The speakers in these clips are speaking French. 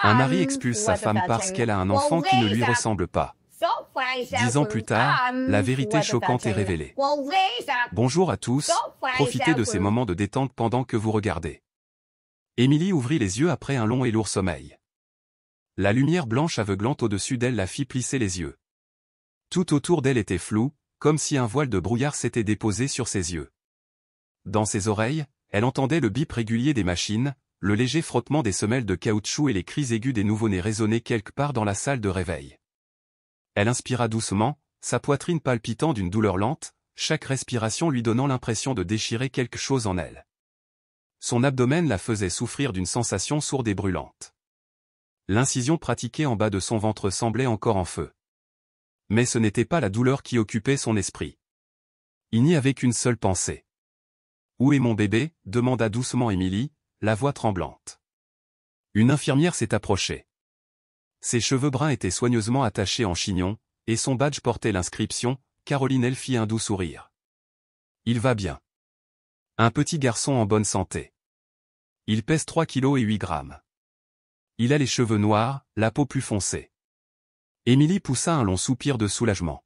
Un mari expulse sa femme parce qu'elle a un enfant qui ne lui ressemble pas. 10 ans plus tard, la vérité choquante est révélée. Bonjour à tous, profitez de ces moments de détente pendant que vous regardez. Émilie ouvrit les yeux après un long et lourd sommeil. La lumière blanche aveuglante au-dessus d'elle la fit plisser les yeux. Tout autour d'elle était flou, comme si un voile de brouillard s'était déposé sur ses yeux. Dans ses oreilles, elle entendait le bip régulier des machines, le léger frottement des semelles de caoutchouc et les cris aigus des nouveau-nés résonnaient quelque part dans la salle de réveil. Elle inspira doucement, sa poitrine palpitant d'une douleur lente, chaque respiration lui donnant l'impression de déchirer quelque chose en elle. Son abdomen la faisait souffrir d'une sensation sourde et brûlante. L'incision pratiquée en bas de son ventre semblait encore en feu. Mais ce n'était pas la douleur qui occupait son esprit. Il n'y avait qu'une seule pensée. « Où est mon bébé ?» demanda doucement Émilie, la voix tremblante. Une infirmière s'est approchée. Ses cheveux bruns étaient soigneusement attachés en chignon, et son badge portait l'inscription « Caroline ». Elle fit un doux sourire. Il va bien. Un petit garçon en bonne santé. Il pèse 3 kilos et 8 grammes. Il a les cheveux noirs, la peau plus foncée. Émilie poussa un long soupir de soulagement.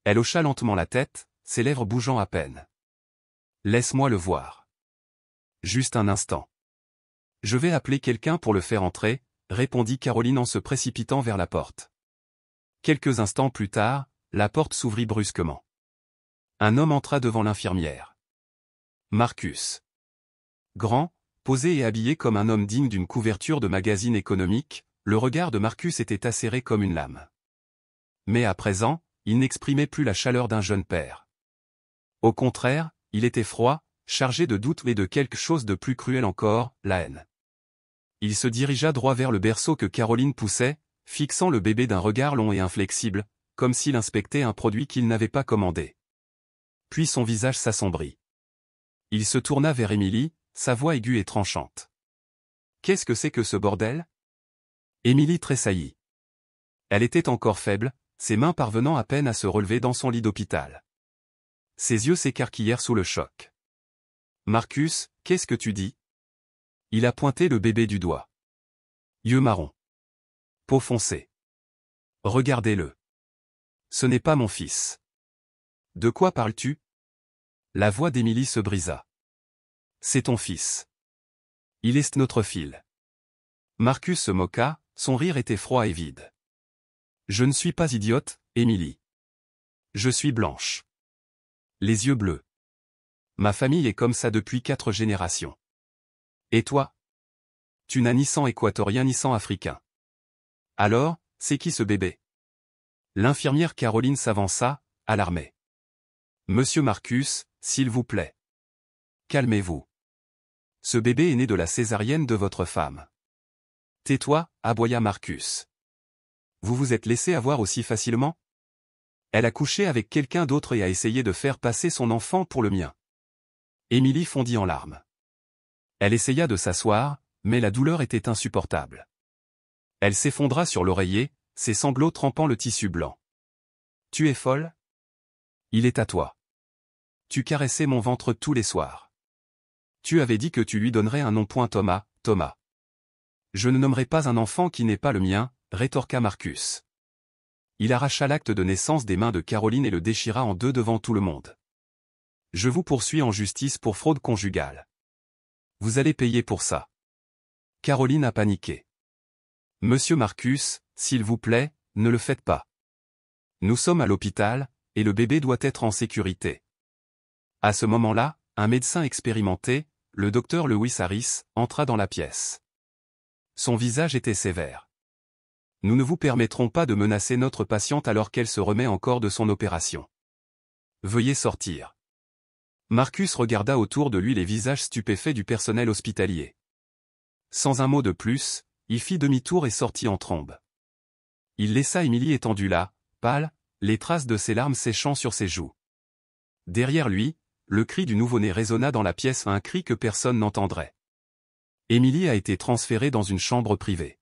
Elle hocha lentement la tête, ses lèvres bougeant à peine. Laisse-moi le voir. Juste un instant. Je vais appeler quelqu'un pour le faire entrer, répondit Caroline en se précipitant vers la porte. Quelques instants plus tard, la porte s'ouvrit brusquement. Un homme entra devant l'infirmière. Marcus. Grand, posé et habillé comme un homme digne d'une couverture de magazine économique, le regard de Marcus était acéré comme une lame. Mais à présent, il n'exprimait plus la chaleur d'un jeune père. Au contraire, il était froid, chargé de doute et de quelque chose de plus cruel encore, la haine. Il se dirigea droit vers le berceau que Caroline poussait, fixant le bébé d'un regard long et inflexible, comme s'il inspectait un produit qu'il n'avait pas commandé. Puis son visage s'assombrit. Il se tourna vers Émilie, sa voix aiguë et tranchante. « Qu'est-ce que c'est que ce bordel ?» Émilie tressaillit. Elle était encore faible, ses mains parvenant à peine à se relever dans son lit d'hôpital. Ses yeux s'écarquillèrent sous le choc. « Marcus, qu'est-ce que tu dis ?» Il a pointé le bébé du doigt. Yeux marrons. Peau foncée. Regardez-le. Ce n'est pas mon fils. De quoi parles-tu ? La voix d'Émilie se brisa. C'est ton fils. Il est notre fil. Marcus se moqua, son rire était froid et vide. Je ne suis pas idiote, Émilie. Je suis blanche. Les yeux bleus. Ma famille est comme ça depuis 4 générations. Et toi ? Tu n'as ni sang équatorien ni sang africain. Alors, c'est qui ce bébé ? L'infirmière Caroline s'avança, alarmée. Monsieur Marcus, s'il vous plaît. Calmez-vous. Ce bébé est né de la césarienne de votre femme. Tais-toi, aboya Marcus. Vous vous êtes laissé avoir aussi facilement ? Elle a couché avec quelqu'un d'autre et a essayé de faire passer son enfant pour le mien. Émilie fondit en larmes. Elle essaya de s'asseoir, mais la douleur était insupportable. Elle s'effondra sur l'oreiller, ses sanglots trempant le tissu blanc. Tu es folle ? Il est à toi. Tu caressais mon ventre tous les soirs. Tu avais dit que tu lui donnerais un nom. Thomas, Thomas. Je ne nommerai pas un enfant qui n'est pas le mien, rétorqua Marcus. Il arracha l'acte de naissance des mains de Caroline et le déchira en deux devant tout le monde. Je vous poursuis en justice pour fraude conjugale. Vous allez payer pour ça. Caroline a paniqué. Monsieur Marcus, s'il vous plaît, ne le faites pas. Nous sommes à l'hôpital, et le bébé doit être en sécurité. À ce moment-là, un médecin expérimenté, le docteur Lewis Harris, entra dans la pièce. Son visage était sévère. Nous ne vous permettrons pas de menacer notre patiente alors qu'elle se remet encore de son opération. Veuillez sortir. Marcus regarda autour de lui les visages stupéfaits du personnel hospitalier. Sans un mot de plus, il fit demi-tour et sortit en trombe. Il laissa Émilie étendue là, pâle, les traces de ses larmes séchant sur ses joues. Derrière lui, le cri du nouveau-né résonna dans la pièce, un cri que personne n'entendrait. Émilie a été transférée dans une chambre privée.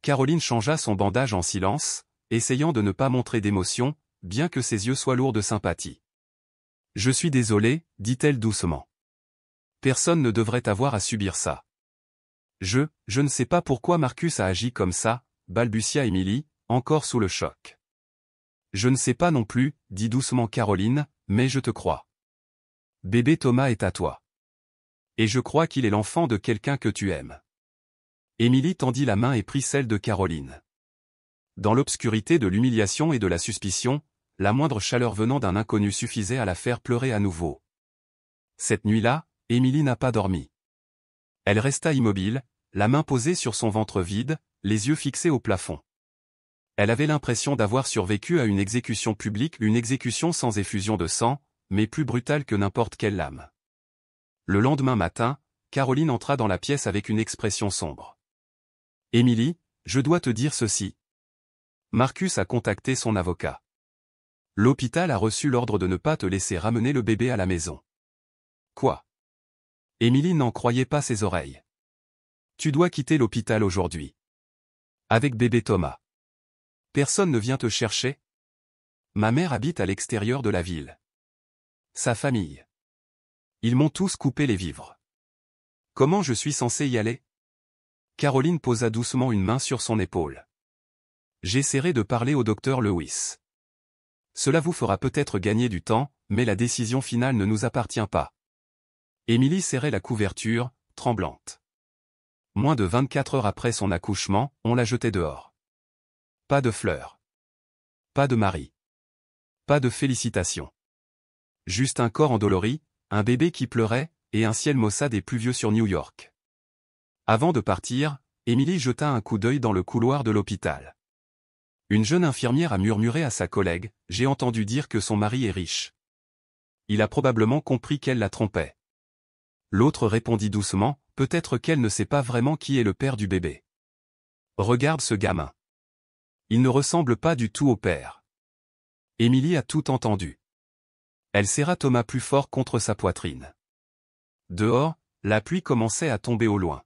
Caroline changea son bandage en silence, essayant de ne pas montrer d'émotion, bien que ses yeux soient lourds de sympathie. « Je suis désolée, dit-elle doucement. Personne ne devrait avoir à subir ça. Je ne sais pas pourquoi Marcus a agi comme ça, balbutia Émilie, encore sous le choc. Je ne sais pas non plus, dit doucement Caroline, mais je te crois. Bébé Thomas est à toi. Et je crois qu'il est l'enfant de quelqu'un que tu aimes. Émilie tendit la main et prit celle de Caroline. Dans l'obscurité de l'humiliation et de la suspicion, la moindre chaleur venant d'un inconnu suffisait à la faire pleurer à nouveau. Cette nuit-là, Émilie n'a pas dormi. Elle resta immobile, la main posée sur son ventre vide, les yeux fixés au plafond. Elle avait l'impression d'avoir survécu à une exécution publique, une exécution sans effusion de sang, mais plus brutale que n'importe quelle lame. Le lendemain matin, Caroline entra dans la pièce avec une expression sombre. « Émilie, je dois te dire ceci. Marcus a contacté son avocat. L'hôpital a reçu l'ordre de ne pas te laisser ramener le bébé à la maison. » Quoi? Émilie n'en croyait pas ses oreilles. « Tu dois quitter l'hôpital aujourd'hui. Avec bébé Thomas. Personne ne vient te chercher? Ma mère habite à l'extérieur de la ville. Sa famille. Ils m'ont tous coupé les vivres. Comment je suis censé y aller? » Caroline posa doucement une main sur son épaule. « J'essaierai de parler au docteur Lewis. Cela vous fera peut-être gagner du temps, mais la décision finale ne nous appartient pas. » Émilie serrait la couverture, tremblante. Moins de 24 heures après son accouchement, on la jetait dehors. Pas de fleurs. Pas de mari. Pas de félicitations. Juste un corps endolori, un bébé qui pleurait, et un ciel maussade et pluvieux sur New York. Avant de partir, Émilie jeta un coup d'œil dans le couloir de l'hôpital. Une jeune infirmière a murmuré à sa collègue, « J'ai entendu dire que son mari est riche. » Il a probablement compris qu'elle la trompait. L'autre répondit doucement, « Peut-être qu'elle ne sait pas vraiment qui est le père du bébé. Regarde ce gamin. Il ne ressemble pas du tout au père. » Émilie a tout entendu. Elle serra Thomas plus fort contre sa poitrine. Dehors, la pluie commençait à tomber au loin.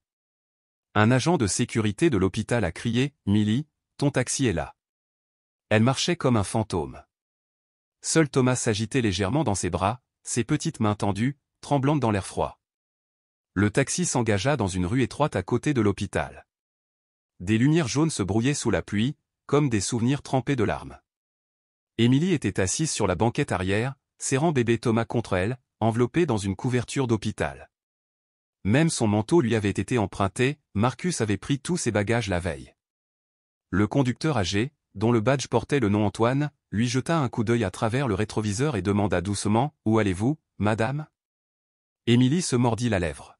Un agent de sécurité de l'hôpital a crié, « Millie, ton taxi est là. » Elle marchait comme un fantôme. Seul Thomas s'agitait légèrement dans ses bras, ses petites mains tendues, tremblantes dans l'air froid. Le taxi s'engagea dans une rue étroite à côté de l'hôpital. Des lumières jaunes se brouillaient sous la pluie, comme des souvenirs trempés de larmes. Émilie était assise sur la banquette arrière, serrant bébé Thomas contre elle, enveloppé dans une couverture d'hôpital. Même son manteau lui avait été emprunté, Marcus avait pris tous ses bagages la veille. Le conducteur âgé, dont le badge portait le nom Antoine, lui jeta un coup d'œil à travers le rétroviseur et demanda doucement, « Où allez-vous, madame ?» Émilie se mordit la lèvre.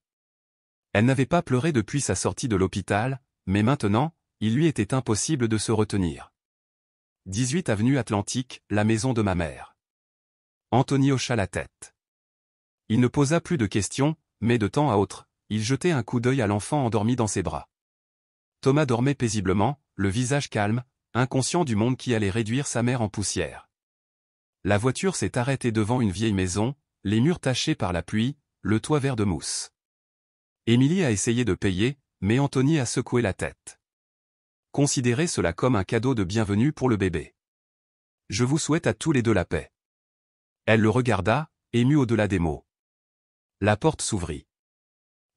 Elle n'avait pas pleuré depuis sa sortie de l'hôpital, mais maintenant, il lui était impossible de se retenir. 18 avenue Atlantique, la maison de ma mère. Anthony hocha la tête. Il ne posa plus de questions, mais de temps à autre, il jetait un coup d'œil à l'enfant endormi dans ses bras. Thomas dormait paisiblement, le visage calme, inconscient du monde qui allait réduire sa mère en poussière. La voiture s'est arrêtée devant une vieille maison, les murs tachés par la pluie, le toit vert de mousse. Émilie a essayé de payer, mais Anthony a secoué la tête. Considérez cela comme un cadeau de bienvenue pour le bébé. Je vous souhaite à tous les deux la paix. Elle le regarda, émue au-delà des mots. La porte s'ouvrit.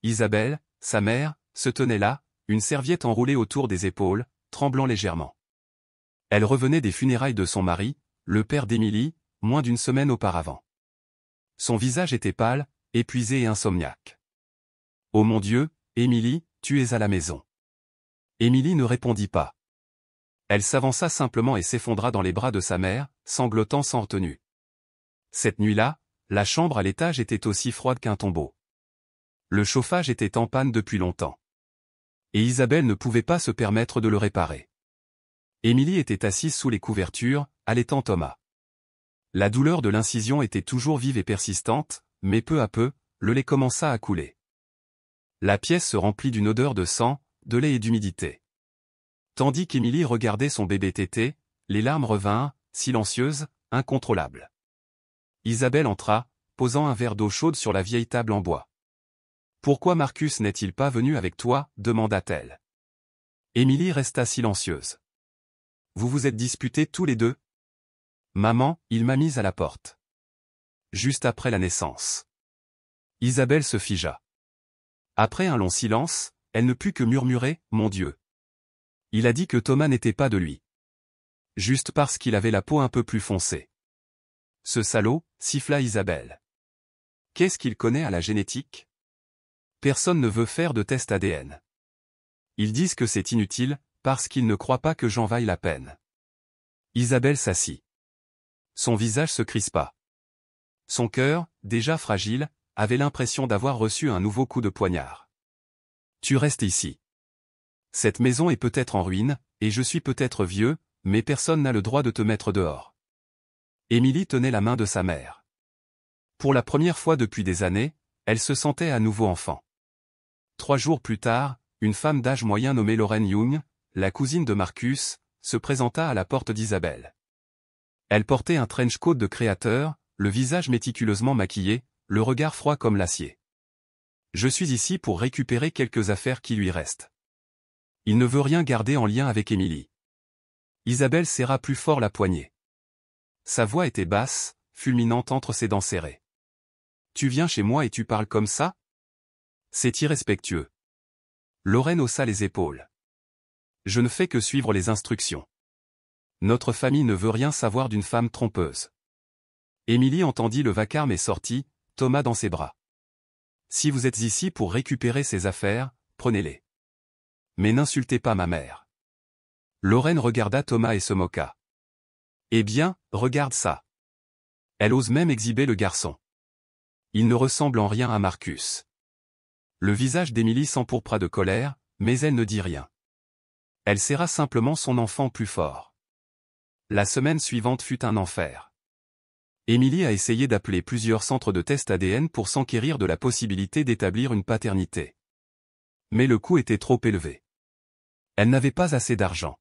Isabelle, sa mère, se tenait là, une serviette enroulée autour des épaules, tremblant légèrement. Elle revenait des funérailles de son mari, le père d'Émilie, moins d'une semaine auparavant. Son visage était pâle, épuisé et insomniaque. « Oh mon Dieu, Émilie, tu es à la maison. » Émilie ne répondit pas. Elle s'avança simplement et s'effondra dans les bras de sa mère, sanglotant sans retenue. Cette nuit-là, la chambre à l'étage était aussi froide qu'un tombeau. Le chauffage était en panne depuis longtemps. Et Isabelle ne pouvait pas se permettre de le réparer. Émilie était assise sous les couvertures, allaitant Thomas. La douleur de l'incision était toujours vive et persistante, mais peu à peu, le lait commença à couler. La pièce se remplit d'une odeur de sang, de lait et d'humidité. Tandis qu'Émilie regardait son bébé tété, les larmes revinrent, silencieuses, incontrôlables. Isabelle entra, posant un verre d'eau chaude sur la vieille table en bois. « Pourquoi Marcus n'est-il pas venu avec toi ?» demanda-t-elle. Émilie resta silencieuse. « Vous vous êtes disputés tous les deux ?»« Maman, il m'a mise à la porte. Juste après la naissance. » Isabelle se figea. Après un long silence, elle ne put que murmurer « Mon Dieu !» Il a dit que Thomas n'était pas de lui. Juste parce qu'il avait la peau un peu plus foncée. Ce salaud, siffla Isabelle. Qu'est-ce qu'il connaît à la génétique? Personne ne veut faire de test ADN. Ils disent que c'est inutile, parce qu'ils ne croient pas que j'en vaille la peine. Isabelle s'assit. Son visage se crispa. Son cœur, déjà fragile, avait l'impression d'avoir reçu un nouveau coup de poignard. Tu restes ici. Cette maison est peut-être en ruine, et je suis peut-être vieux, mais personne n'a le droit de te mettre dehors. Émilie tenait la main de sa mère. Pour la première fois depuis des années, elle se sentait à nouveau enfant. 3 jours plus tard, une femme d'âge moyen nommée Lorraine Young, la cousine de Marcus, se présenta à la porte d'Isabelle. Elle portait un trench coat de créateur, le visage méticuleusement maquillé, le regard froid comme l'acier. Je suis ici pour récupérer quelques affaires qui lui restent. Il ne veut rien garder en lien avec Émilie. Isabelle serra plus fort la poignée. Sa voix était basse, fulminante entre ses dents serrées. Tu viens chez moi et tu parles comme ça? C'est irrespectueux. Lorraine haussa les épaules. Je ne fais que suivre les instructions. Notre famille ne veut rien savoir d'une femme trompeuse. Émilie entendit le vacarme et sortit, Thomas dans ses bras. Si vous êtes ici pour récupérer ces affaires, prenez-les. Mais n'insultez pas ma mère. Lorraine regarda Thomas et se moqua. Eh bien, regarde ça. Elle ose même exhiber le garçon. Il ne ressemble en rien à Marcus. Le visage d'Émilie s'empourpra de colère, mais elle ne dit rien. Elle serra simplement son enfant plus fort. La semaine suivante fut un enfer. Émilie a essayé d'appeler plusieurs centres de tests ADN pour s'enquérir de la possibilité d'établir une paternité. Mais le coût était trop élevé. Elle n'avait pas assez d'argent.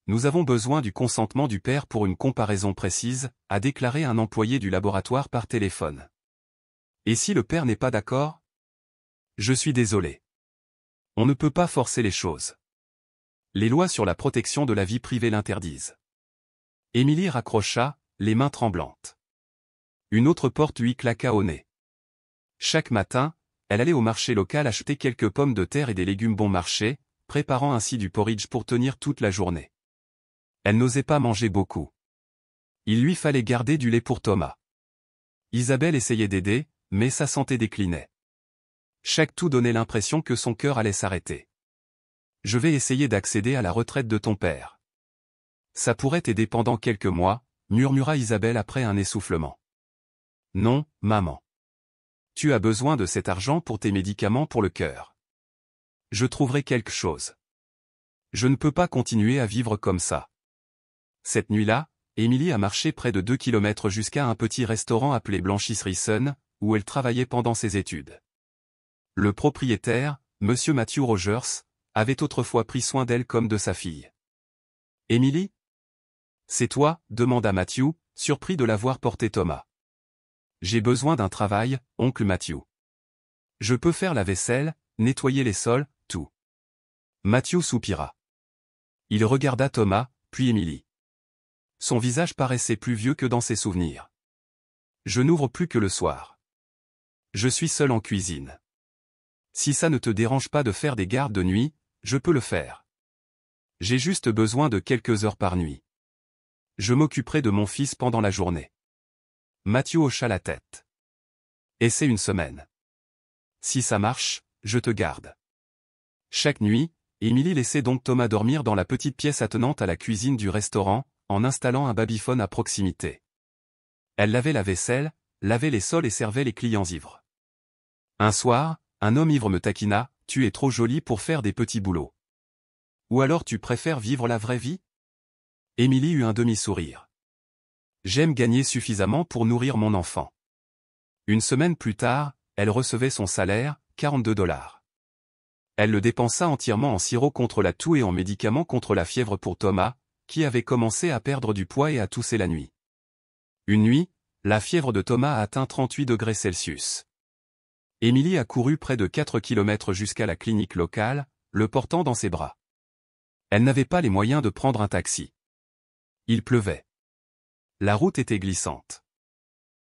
Nous avons besoin du consentement du père pour une comparaison précise, a déclaré un employé du laboratoire par téléphone. Et si le père n'est pas d'accord? Je suis désolé. On ne peut pas forcer les choses. Les lois sur la protection de la vie privée l'interdisent. Émilie raccrocha, les mains tremblantes. Une autre porte lui claqua au nez. Chaque matin, elle allait au marché local acheter quelques pommes de terre et des légumes bon marché, préparant ainsi du porridge pour tenir toute la journée. Elle n'osait pas manger beaucoup. Il lui fallait garder du lait pour Thomas. Isabelle essayait d'aider, mais sa santé déclinait. Chaque toux donnait l'impression que son cœur allait s'arrêter. Je vais essayer d'accéder à la retraite de ton père. Ça pourrait t'aider pendant quelques mois, murmura Isabelle après un essoufflement. Non, maman. Tu as besoin de cet argent pour tes médicaments pour le cœur. Je trouverai quelque chose. Je ne peux pas continuer à vivre comme ça. Cette nuit-là, Émilie a marché près de 2 kilomètres jusqu'à un petit restaurant appelé Blanchisserie Sun, où elle travaillait pendant ses études. Le propriétaire, Monsieur Matthew Rogers, avait autrefois pris soin d'elle comme de sa fille. « Émilie ? C'est toi ?» demanda Matthew, surpris de la voir porter Thomas. « J'ai besoin d'un travail, oncle Matthew. Je peux faire la vaisselle, nettoyer les sols, tout. » Matthew soupira. Il regarda Thomas, puis Émilie. Son visage paraissait plus vieux que dans ses souvenirs. « Je n'ouvre plus que le soir. Je suis seul en cuisine. Si ça ne te dérange pas de faire des gardes de nuit, je peux le faire. J'ai juste besoin de quelques heures par nuit. Je m'occuperai de mon fils pendant la journée. » Matthew hocha la tête. « Essaie une semaine. Si ça marche, je te garde. » Chaque nuit, Émilie laissait donc Thomas dormir dans la petite pièce attenante à la cuisine du restaurant, en installant un babyphone à proximité. Elle lavait la vaisselle, lavait les sols et servait les clients ivres. Un soir, un homme ivre me taquina, « Tu es trop jolie pour faire des petits boulots. Ou alors tu préfères vivre la vraie vie ?» Émilie eut un demi-sourire. « J'aime gagner suffisamment pour nourrir mon enfant. » Une semaine plus tard, elle recevait son salaire, 42 $. Elle le dépensa entièrement en sirop contre la toux et en médicaments contre la fièvre pour Thomas, qui avait commencé à perdre du poids et à tousser la nuit. Une nuit, la fièvre de Thomas a atteint 38 degrés Celsius. Émilie a couru près de 4 kilomètres jusqu'à la clinique locale, le portant dans ses bras. Elle n'avait pas les moyens de prendre un taxi. Il pleuvait. La route était glissante.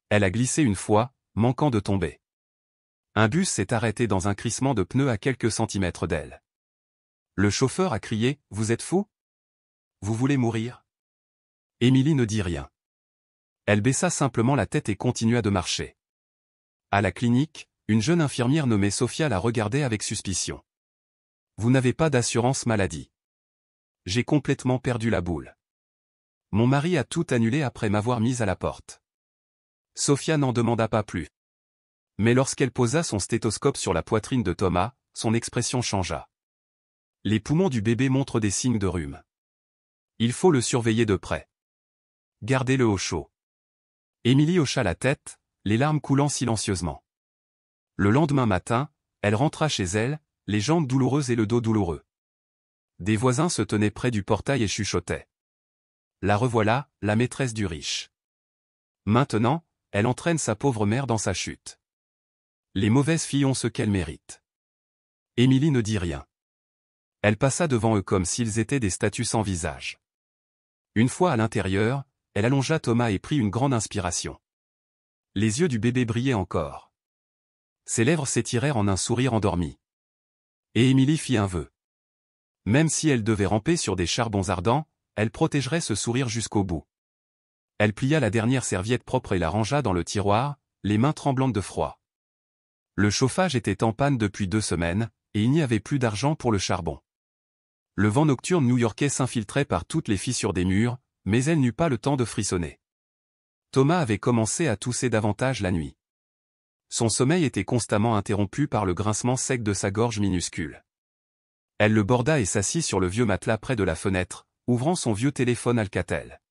Elle a glissé une fois, manquant de tomber. Un bus s'est arrêté dans un crissement de pneus à quelques centimètres d'elle. Le chauffeur a crié « Vous êtes fou? Vous voulez mourir ?» Émilie ne dit rien. Elle baissa simplement la tête et continua de marcher. À la clinique, une jeune infirmière nommée Sophia la regardait avec suspicion. « Vous n'avez pas d'assurance maladie. » J'ai complètement perdu la boule. Mon mari a tout annulé après m'avoir mise à la porte. Sophia n'en demanda pas plus. Mais lorsqu'elle posa son stéthoscope sur la poitrine de Thomas, son expression changea. Les poumons du bébé montrent des signes de rhume. Il faut le surveiller de près. Gardez-le au chaud. Émilie hocha la tête, les larmes coulant silencieusement. Le lendemain matin, elle rentra chez elle, les jambes douloureuses et le dos douloureux. Des voisins se tenaient près du portail et chuchotaient. La revoilà, la maîtresse du riche. Maintenant, elle entraîne sa pauvre mère dans sa chute. Les mauvaises filles ont ce qu'elles méritent. Émilie ne dit rien. Elle passa devant eux comme s'ils étaient des statues sans visage. Une fois à l'intérieur, elle allongea Thomas et prit une grande inspiration. Les yeux du bébé brillaient encore. Ses lèvres s'étirèrent en un sourire endormi. Et Émilie fit un vœu. Même si elle devait ramper sur des charbons ardents, elle protégerait ce sourire jusqu'au bout. Elle plia la dernière serviette propre et la rangea dans le tiroir, les mains tremblantes de froid. Le chauffage était en panne depuis 2 semaines, et il n'y avait plus d'argent pour le charbon. Le vent nocturne new-yorkais s'infiltrait par toutes les fissures des murs, mais elle n'eut pas le temps de frissonner. Thomas avait commencé à tousser davantage la nuit. Son sommeil était constamment interrompu par le grincement sec de sa gorge minuscule. Elle le borda et s'assit sur le vieux matelas près de la fenêtre, ouvrant son vieux téléphone Alcatel.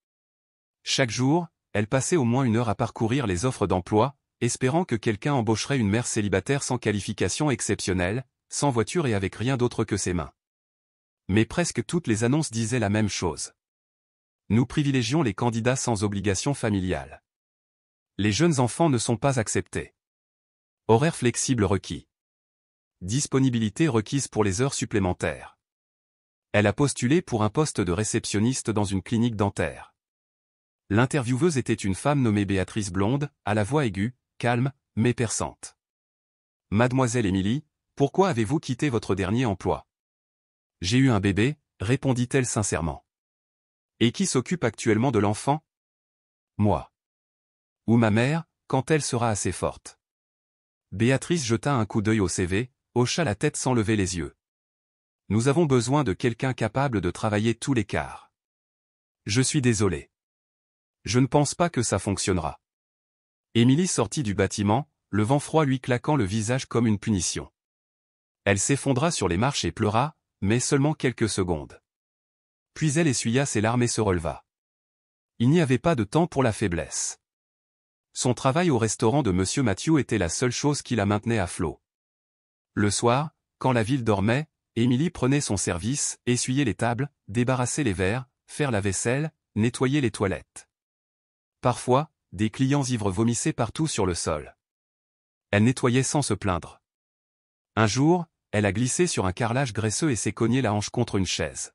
Chaque jour, elle passait au moins 1 heure à parcourir les offres d'emploi, espérant que quelqu'un embaucherait une mère célibataire sans qualification exceptionnelle, sans voiture et avec rien d'autre que ses mains. Mais presque toutes les annonces disaient la même chose. Nous privilégions les candidats sans obligation familiale. Les jeunes enfants ne sont pas acceptés. Horaire flexible requis. Disponibilité requise pour les heures supplémentaires. Elle a postulé pour un poste de réceptionniste dans une clinique dentaire. L'intervieweuse était une femme nommée Béatrice Blonde, à la voix aiguë, calme, mais perçante. « Mademoiselle Émilie, pourquoi avez-vous quitté votre dernier emploi ? » « J'ai eu un bébé, répondit-elle sincèrement. « Et qui s'occupe actuellement de l'enfant ? » ?»« Moi. »« Ou ma mère, quand elle sera assez forte. » Béatrice jeta un coup d'œil au CV, hocha la tête sans lever les yeux. « Nous avons besoin de quelqu'un capable de travailler tous les quarts. »« Je suis désolé. Je ne pense pas que ça fonctionnera. » Émilie sortit du bâtiment, le vent froid lui claquant le visage comme une punition. Elle s'effondra sur les marches et pleura, mais seulement quelques secondes. Puis elle essuya ses larmes et se releva. Il n'y avait pas de temps pour la faiblesse. Son travail au restaurant de Monsieur Mathieu était la seule chose qui la maintenait à flot. Le soir, quand la ville dormait, Émilie prenait son service, essuyait les tables, débarrassait les verres, faire la vaisselle, nettoyer les toilettes. Parfois, des clients ivres vomissaient partout sur le sol. Elle nettoyait sans se plaindre. Un jour, elle a glissé sur un carrelage graisseux et s'est cogné la hanche contre une chaise.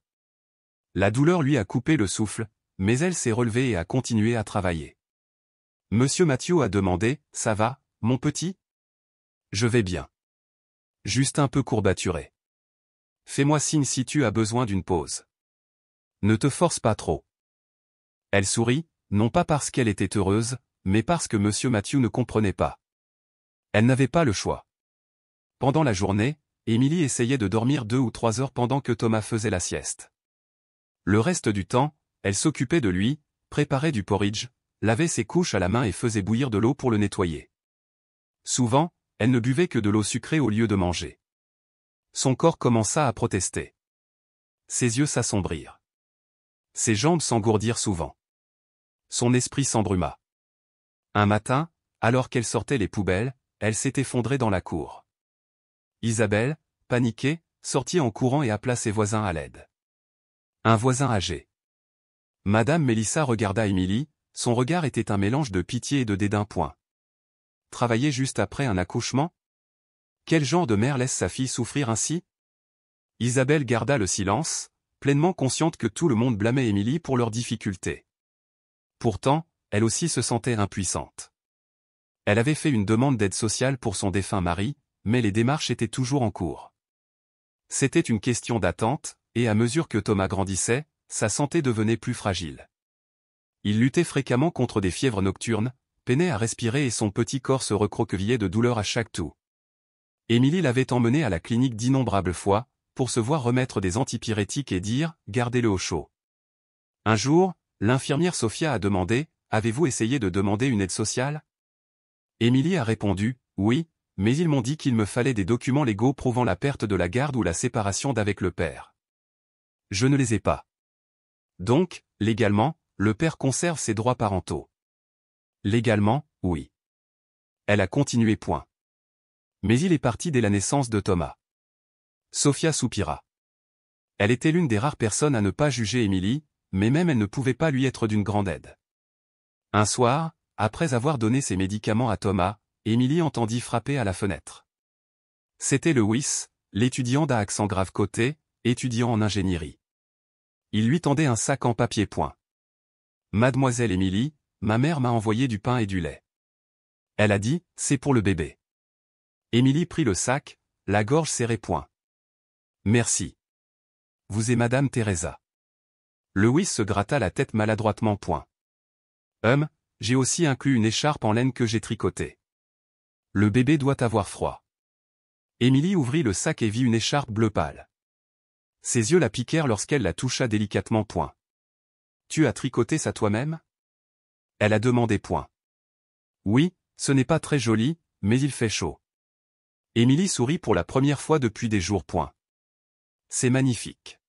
La douleur lui a coupé le souffle, mais elle s'est relevée et a continué à travailler. Monsieur Mathieu a demandé « Ça va, mon petit ?» « Je vais bien. Juste un peu courbaturé. Fais-moi signe si tu as besoin d'une pause. Ne te force pas trop. » Elle sourit, non pas parce qu'elle était heureuse, mais parce que Monsieur Mathieu ne comprenait pas. Elle n'avait pas le choix. Pendant la journée, Émilie essayait de dormir 2 ou 3 heures pendant que Thomas faisait la sieste. Le reste du temps, elle s'occupait de lui, préparait du porridge, lavait ses couches à la main et faisait bouillir de l'eau pour le nettoyer. Souvent, elle ne buvait que de l'eau sucrée au lieu de manger. Son corps commença à protester. Ses yeux s'assombrirent. Ses jambes s'engourdirent souvent. Son esprit s'embruma. Un matin, alors qu'elle sortait les poubelles, elle s'est effondrée dans la cour. Isabelle, paniquée, sortit en courant et appela ses voisins à l'aide. Un voisin âgé. Madame Mélissa regarda Émilie, son regard était un mélange de pitié et de dédain. Travailler juste après un accouchement ? Quel genre de mère laisse sa fille souffrir ainsi ? Isabelle garda le silence, pleinement consciente que tout le monde blâmait Émilie pour leurs difficultés. Pourtant, elle aussi se sentait impuissante. Elle avait fait une demande d'aide sociale pour son défunt mari, mais les démarches étaient toujours en cours. C'était une question d'attente, et à mesure que Thomas grandissait, sa santé devenait plus fragile. Il luttait fréquemment contre des fièvres nocturnes, peinait à respirer et son petit corps se recroquevillait de douleur à chaque toux. Émilie l'avait emmené à la clinique d'innombrables fois, pour se voir remettre des antipyrétiques et dire « gardez-le au chaud ». Un jour, l'infirmière Sophia a demandé « avez-vous essayé de demander une aide sociale ?» Émilie a répondu « oui, mais ils m'ont dit qu'il me fallait des documents légaux prouvant la perte de la garde ou la séparation d'avec le père. Je ne les ai pas. Donc, légalement, le père conserve ses droits parentaux. Légalement, oui. » Elle a continué point. Mais il est parti dès la naissance de Thomas. Sophia soupira. Elle était l'une des rares personnes à ne pas juger Émilie, mais même elle ne pouvait pas lui être d'une grande aide. Un soir, après avoir donné ses médicaments à Thomas, Émilie entendit frapper à la fenêtre. C'était Lewis, l'étudiant d'à accent grave côté, étudiant en ingénierie. Il lui tendait un sac en papier point. « Mademoiselle Émilie, ma mère m'a envoyé du pain et du lait. » Elle a dit, « c'est pour le bébé. » Émilie prit le sac, la gorge serrée point. « Merci. Vous et Madame Teresa. » Lewis se gratta la tête maladroitement point. « J'ai aussi inclus une écharpe en laine que j'ai tricotée. Le bébé doit avoir froid. » Émilie ouvrit le sac et vit une écharpe bleu pâle. Ses yeux la piquèrent lorsqu'elle la toucha délicatement point. « Tu as tricoté ça toi-même » Elle a demandé point. « Oui, ce n'est pas très joli, mais il fait chaud. » Émilie sourit pour la première fois depuis des jours point. « C'est magnifique.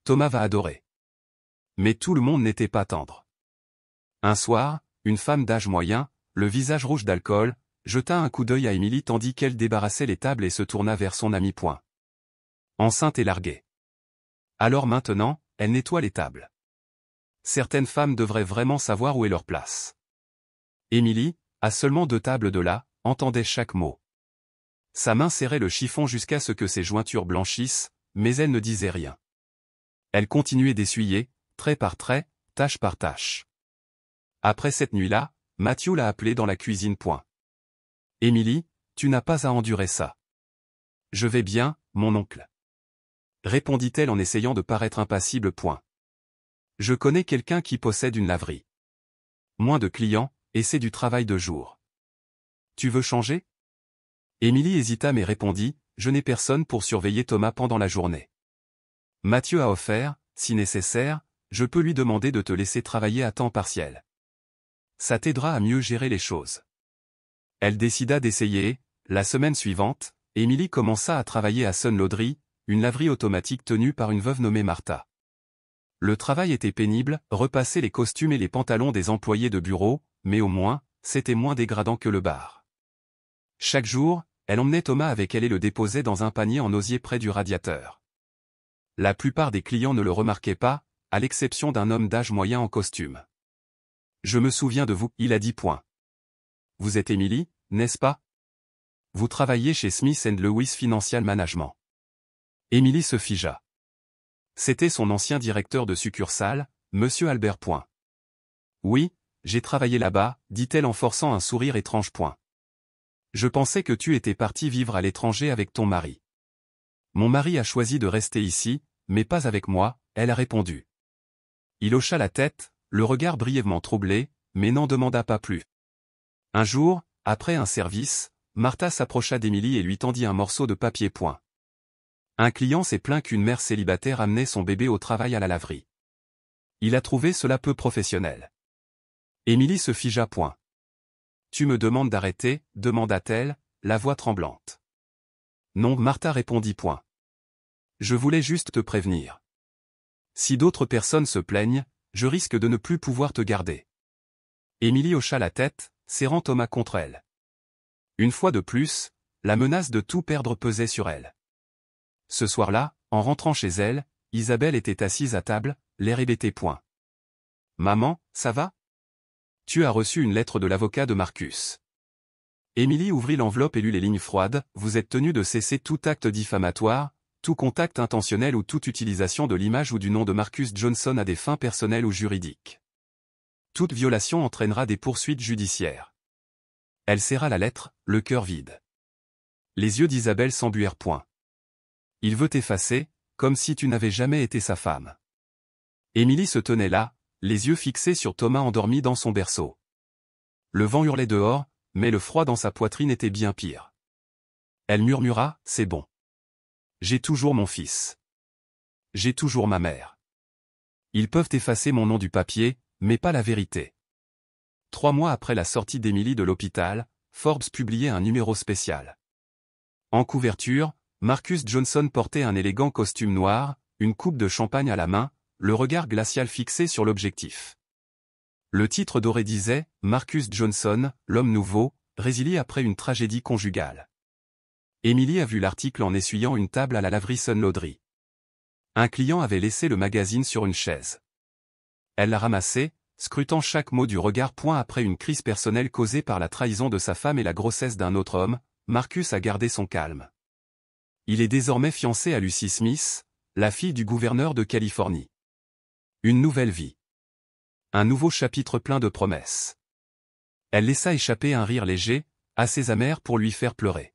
Thomas va adorer. » Mais tout le monde n'était pas tendre. Un soir, une femme d'âge moyen, le visage rouge d'alcool, jeta un coup d'œil à Émilie tandis qu'elle débarrassait les tables et se tourna vers son ami point. Enceinte et larguée. Alors maintenant, elle nettoie les tables. Certaines femmes devraient vraiment savoir où est leur place. Émilie, à seulement 2 tables de là, entendait chaque mot. Sa main serrait le chiffon jusqu'à ce que ses jointures blanchissent, mais elle ne disait rien. Elle continuait d'essuyer, trait par trait, tâche par tâche. Après cette nuit-là, Matthew l'a appelée dans la cuisine point. « Émilie, tu n'as pas à endurer ça. »« Je vais bien, mon oncle. » répondit-elle en essayant de paraître impassible point. « Je connais quelqu'un qui possède une laverie. Moins de clients, et c'est du travail de jour. Tu veux changer ?» Émilie hésita mais répondit, « Je n'ai personne pour surveiller Thomas pendant la journée. Mathieu a offert, si nécessaire, je peux lui demander de te laisser travailler à temps partiel. Ça t'aidera à mieux gérer les choses. » Elle décida d'essayer et, la semaine suivante, Émilie commença à travailler à Sun Laundry, une laverie automatique tenue par une veuve nommée Martha. Le travail était pénible, repasser les costumes et les pantalons des employés de bureau, mais au moins, c'était moins dégradant que le bar. Chaque jour, elle emmenait Thomas avec elle et le déposait dans un panier en osier près du radiateur. La plupart des clients ne le remarquaient pas, à l'exception d'un homme d'âge moyen en costume. « Je me souviens de vous, il a dit point. Vous êtes Émilie, n'est-ce pas? Vous travaillez chez Smith & Lewis Financial Management. » Émilie se figea. C'était son ancien directeur de succursale, Monsieur Albert point. « Oui, j'ai travaillé là-bas, dit-elle en forçant un sourire étrange point. Je pensais que tu étais parti vivre à l'étranger avec ton mari. » Mon mari a choisi de rester ici, mais pas avec moi, elle a répondu. Il hocha la tête, le regard brièvement troublé, mais n'en demanda pas plus. Un jour, après un service, Martha s'approcha d'Émilie et lui tendit un morceau de papier point. Un client s'est plaint qu'une mère célibataire amenait son bébé au travail à la laverie. Il a trouvé cela peu professionnel. Émilie se figea point. « Tu me demandes d'arrêter » demanda-t-elle, la voix tremblante. « Non, Martha répondit point. Je voulais juste te prévenir. Si d'autres personnes se plaignent, je risque de ne plus pouvoir te garder. » Émilie hocha la tête, serrant Thomas contre elle. Une fois de plus, la menace de tout perdre pesait sur elle. Ce soir-là, en rentrant chez elle, Isabelle était assise à table, l'air hébété point. « Maman, ça va? Tu as reçu une lettre de l'avocat de Marcus. » Émilie ouvrit l'enveloppe et lut les lignes froides. « Vous êtes tenu de cesser tout acte diffamatoire, tout contact intentionnel ou toute utilisation de l'image ou du nom de Marcus Johnson à des fins personnelles ou juridiques. Toute violation entraînera des poursuites judiciaires. Elle serra la lettre, le cœur vide. Les yeux d'Isabelle s'embuèrent point. Il veut t'effacer, comme si tu n'avais jamais été sa femme. Émilie se tenait là, les yeux fixés sur Thomas endormi dans son berceau. Le vent hurlait dehors, mais le froid dans sa poitrine était bien pire. Elle murmura, c'est bon. J'ai toujours mon fils. J'ai toujours ma mère. Ils peuvent effacer mon nom du papier, mais pas la vérité. 3 mois après la sortie d'Émilie de l'hôpital, Forbes publiait un numéro spécial. En couverture, Marcus Johnson portait un élégant costume noir, une coupe de champagne à la main, le regard glacial fixé sur l'objectif. Le titre doré disait « Marcus Johnson, l'homme nouveau, résilie après une tragédie conjugale ». Émilie a vu l'article en essuyant une table à la laverie Sun Laundry. Un client avait laissé le magazine sur une chaise. Elle l'a ramassé, scrutant chaque mot du regard. Après une crise personnelle causée par la trahison de sa femme et la grossesse d'un autre homme, Marcus a gardé son calme. Il est désormais fiancé à Lucy Smith, la fille du gouverneur de Californie. Une nouvelle vie. Un nouveau chapitre plein de promesses. Elle laissa échapper un rire léger, assez amer pour lui faire pleurer.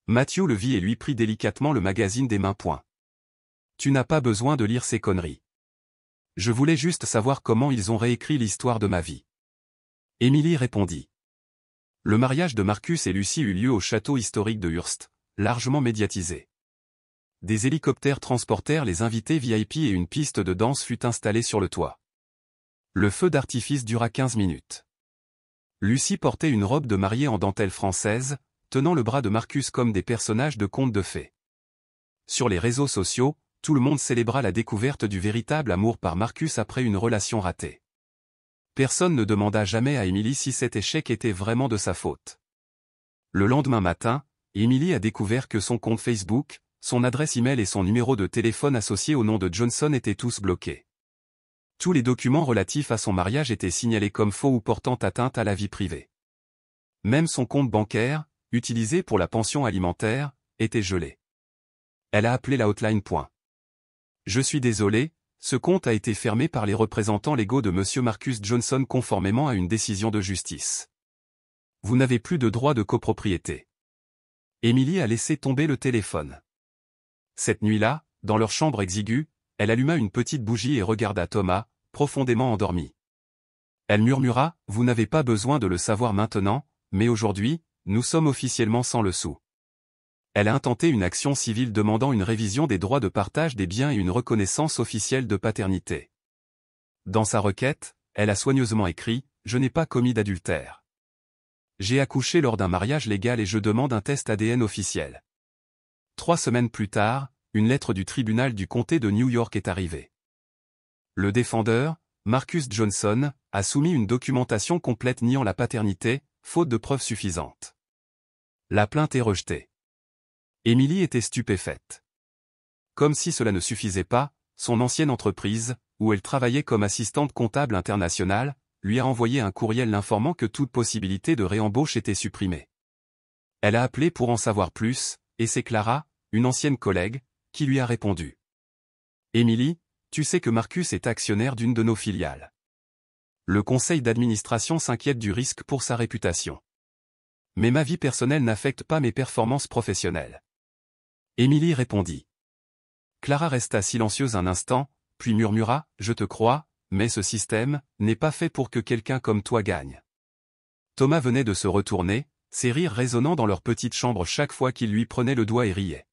Matthew le vit et lui prit délicatement le magazine des mains. Tu n'as pas besoin de lire ces conneries. Je voulais juste savoir comment ils ont réécrit l'histoire de ma vie. Émilie répondit. Le mariage de Marcus et Lucy eut lieu au château historique de Hearst, largement médiatisé. Des hélicoptères transportèrent les invités VIP et une piste de danse fut installée sur le toit. Le feu d'artifice dura 15 minutes. Lucy portait une robe de mariée en dentelle française, tenant le bras de Marcus comme des personnages de contes de fées. Sur les réseaux sociaux, tout le monde célébra la découverte du véritable amour par Marcus après une relation ratée. Personne ne demanda jamais à Émilie si cet échec était vraiment de sa faute. Le lendemain matin, Émilie a découvert que son compte Facebook, son adresse e-mail et son numéro de téléphone associé au nom de Johnson étaient tous bloqués. Tous les documents relatifs à son mariage étaient signalés comme faux ou portant atteinte à la vie privée. Même son compte bancaire, utilisé pour la pension alimentaire, était gelé. Elle a appelé la hotline. Je suis désolé, ce compte a été fermé par les représentants légaux de M. Marcus Johnson conformément à une décision de justice. Vous n'avez plus de droit de copropriété. Émilie a laissé tomber le téléphone. Cette nuit-là, dans leur chambre exiguë, elle alluma une petite bougie et regarda Thomas, profondément endormi. Elle murmura, « Vous n'avez pas besoin de le savoir maintenant, mais aujourd'hui, nous sommes officiellement sans le sou. » Elle a intenté une action civile demandant une révision des droits de partage des biens et une reconnaissance officielle de paternité. Dans sa requête, elle a soigneusement écrit, « Je n'ai pas commis d'adultère. J'ai accouché lors d'un mariage légal et je demande un test ADN officiel. » 3 semaines plus tard, une lettre du tribunal du comté de New York est arrivée. Le défendeur, Marcus Johnson, a soumis une documentation complète niant la paternité, faute de preuves suffisantes. La plainte est rejetée. Émilie était stupéfaite. Comme si cela ne suffisait pas, son ancienne entreprise, où elle travaillait comme assistante comptable internationale, lui a envoyé un courriel l'informant que toute possibilité de réembauche était supprimée. Elle a appelé pour en savoir plus, et c'est Clara, une ancienne collègue, qui lui a répondu. « Émilie, tu sais que Marcus est actionnaire d'une de nos filiales. Le conseil d'administration s'inquiète du risque pour sa réputation. Mais ma vie personnelle n'affecte pas mes performances professionnelles. » Émilie répondit. Clara resta silencieuse un instant, puis murmura, « Je te crois, mais ce système n'est pas fait pour que quelqu'un comme toi gagne. » Thomas venait de se retourner, ses rires résonnant dans leur petite chambre chaque fois qu'il lui prenait le doigt et riait.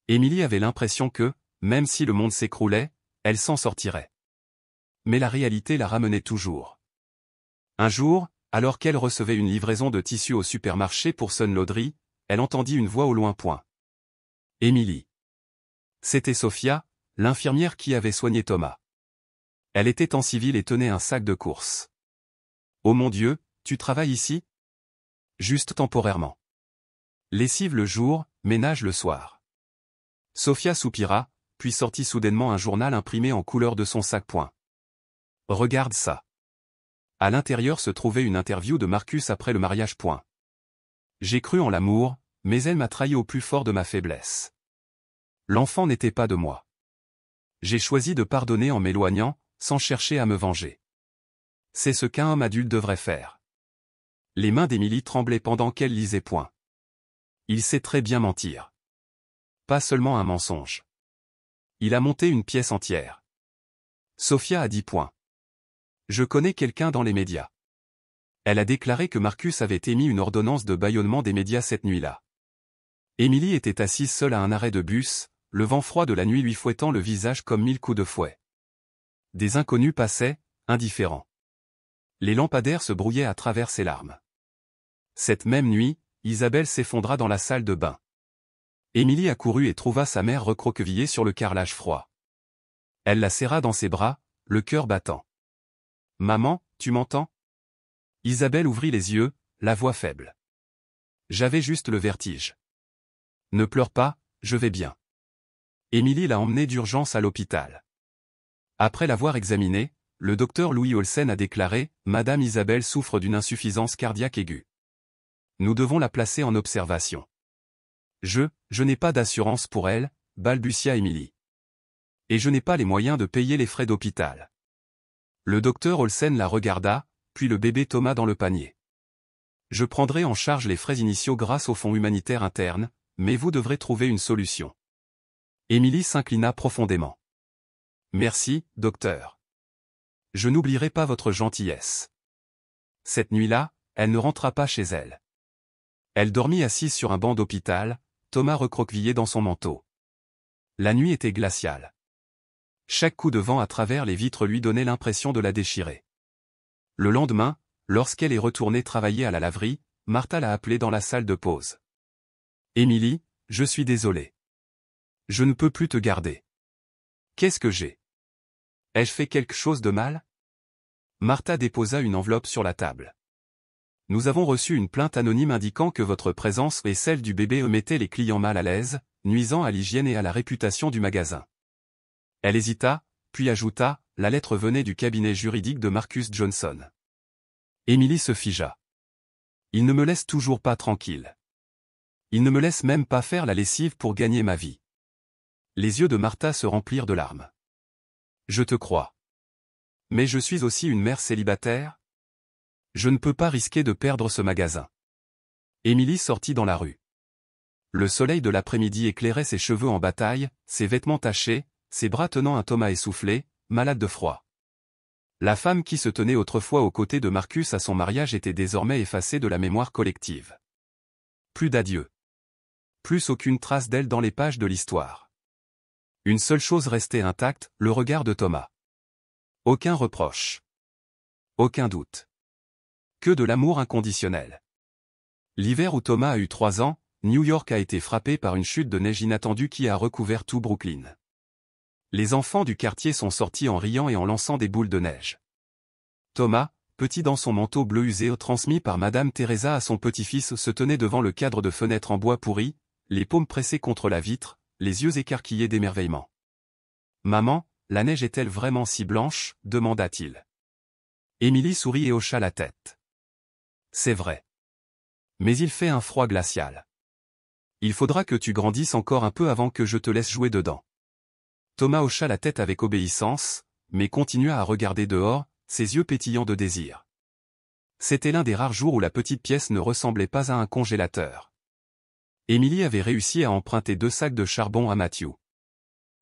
Émilie avait l'impression que, même si le monde s'écroulait, elle s'en sortirait. Mais la réalité la ramenait toujours. Un jour, alors qu'elle recevait une livraison de tissus au supermarché pour Sun Laundry, elle entendit une voix au loin. Émilie. C'était Sophia, l'infirmière qui avait soigné Thomas. Elle était en civil et tenait un sac de courses. « Oh mon Dieu, tu travailles ici ? » Juste temporairement. Lessive le jour, ménage le soir. Sophia soupira, puis sortit soudainement un journal imprimé en couleur de son sac. Regarde ça. À l'intérieur se trouvait une interview de Marcus après le mariage. J'ai cru en l'amour, mais elle m'a trahi au plus fort de ma faiblesse. L'enfant n'était pas de moi. J'ai choisi de pardonner en m'éloignant, sans chercher à me venger. C'est ce qu'un homme adulte devrait faire. Les mains d'Émilie tremblaient pendant qu'elle lisait point. Il sait très bien mentir. Pas seulement un mensonge. Il a monté une pièce entière. Sophia a dit point. Je connais quelqu'un dans les médias. Elle a déclaré que Marcus avait émis une ordonnance de bâillonnement des médias cette nuit-là. Émilie était assise seule à un arrêt de bus, le vent froid de la nuit lui fouettant le visage comme 1000 coups de fouet. Des inconnus passaient, indifférents. Les lampadaires se brouillaient à travers ses larmes. Cette même nuit, Isabelle s'effondra dans la salle de bain. Émilie accourut et trouva sa mère recroquevillée sur le carrelage froid. Elle la serra dans ses bras, le cœur battant. « Maman, tu m'entends » Isabelle ouvrit les yeux, la voix faible. « J'avais juste le vertige. »« Ne pleure pas, je vais bien. » Émilie l'a emmenée d'urgence à l'hôpital. Après l'avoir examinée, le docteur Louis Olsen a déclaré « Madame Isabelle souffre d'une insuffisance cardiaque aiguë. Nous devons la placer en observation. » Je n'ai pas d'assurance pour elle, balbutia Émilie. Et je n'ai pas les moyens de payer les frais d'hôpital. Le docteur Olsen la regarda, puis le bébé Thomas dans le panier. Je prendrai en charge les frais initiaux grâce au fonds humanitaire interne, mais vous devrez trouver une solution. Émilie s'inclina profondément. Merci, docteur. Je n'oublierai pas votre gentillesse. Cette nuit-là, elle ne rentra pas chez elle. Elle dormit assise sur un banc d'hôpital, Thomas recroquevillé dans son manteau. La nuit était glaciale. Chaque coup de vent à travers les vitres lui donnait l'impression de la déchirer. Le lendemain, lorsqu'elle est retournée travailler à la laverie, Martha l'a appelée dans la salle de pause. « Émilie, je suis désolée. Je ne peux plus te garder. Qu'est-ce que j'ai? Ai-je fait quelque chose de mal ?» Martha déposa une enveloppe sur la table. « Nous avons reçu une plainte anonyme indiquant que votre présence et celle du bébé mettaient les clients mal à l'aise, nuisant à l'hygiène et à la réputation du magasin. » Elle hésita, puis ajouta, « La lettre venait du cabinet juridique de Marcus Johnson. » Émilie se figea. « Il ne me laisse toujours pas tranquille. Il ne me laisse même pas faire la lessive pour gagner ma vie. » Les yeux de Martha se remplirent de larmes. « Je te crois. Mais je suis aussi une mère célibataire. Je ne peux pas risquer de perdre ce magasin. » Émilie sortit dans la rue. Le soleil de l'après-midi éclairait ses cheveux en bataille, ses vêtements tachés, ses bras tenant un Thomas essoufflé, malade de froid. La femme qui se tenait autrefois aux côtés de Marcus à son mariage était désormais effacée de la mémoire collective. Plus d'adieu. Plus aucune trace d'elle dans les pages de l'histoire. Une seule chose restait intacte, le regard de Thomas. Aucun reproche. Aucun doute. Que de l'amour inconditionnel. L'hiver où Thomas a eu 3 ans, New York a été frappé par une chute de neige inattendue qui a recouvert tout Brooklyn. Les enfants du quartier sont sortis en riant et en lançant des boules de neige. Thomas, petit dans son manteau bleu usé transmis par Madame Teresa à son petit-fils, se tenait devant le cadre de fenêtre en bois pourri, les paumes pressées contre la vitre, les yeux écarquillés d'émerveillement. « Maman, la neige est-elle vraiment si blanche ?» demanda-t-il. Émilie sourit et hocha la tête. « C'est vrai. Mais il fait un froid glacial. Il faudra que tu grandisses encore un peu avant que je te laisse jouer dedans. » Thomas hocha la tête avec obéissance, mais continua à regarder dehors, ses yeux pétillants de désir. C'était l'un des rares jours où la petite pièce ne ressemblait pas à un congélateur. Émilie avait réussi à emprunter 2 sacs de charbon à Matthew.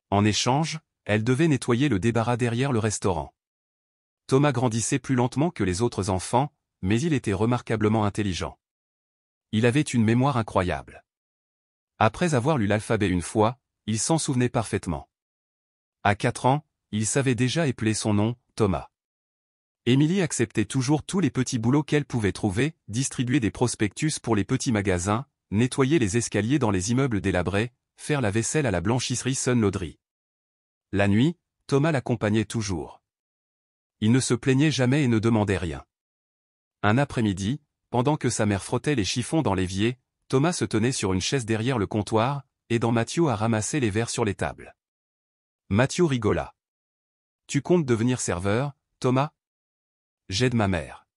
En échange, elle devait nettoyer le débarras derrière le restaurant. Thomas grandissait plus lentement que les autres enfants, mais il était remarquablement intelligent. Il avait une mémoire incroyable. Après avoir lu l'alphabet une fois, il s'en souvenait parfaitement. À 4 ans, il savait déjà épeler son nom, Thomas. Émilie acceptait toujours tous les petits boulots qu'elle pouvait trouver, distribuer des prospectus pour les petits magasins, nettoyer les escaliers dans les immeubles délabrés, faire la vaisselle à la blanchisserie Sun Laundry. La nuit, Thomas l'accompagnait toujours. Il ne se plaignait jamais et ne demandait rien. Un après-midi, pendant que sa mère frottait les chiffons dans l'évier, Thomas se tenait sur une chaise derrière le comptoir, aidant Matthew à ramasser les verres sur les tables. Matthew rigola. « Tu comptes devenir serveur, Thomas ? » ?»« J'aide ma mère. »«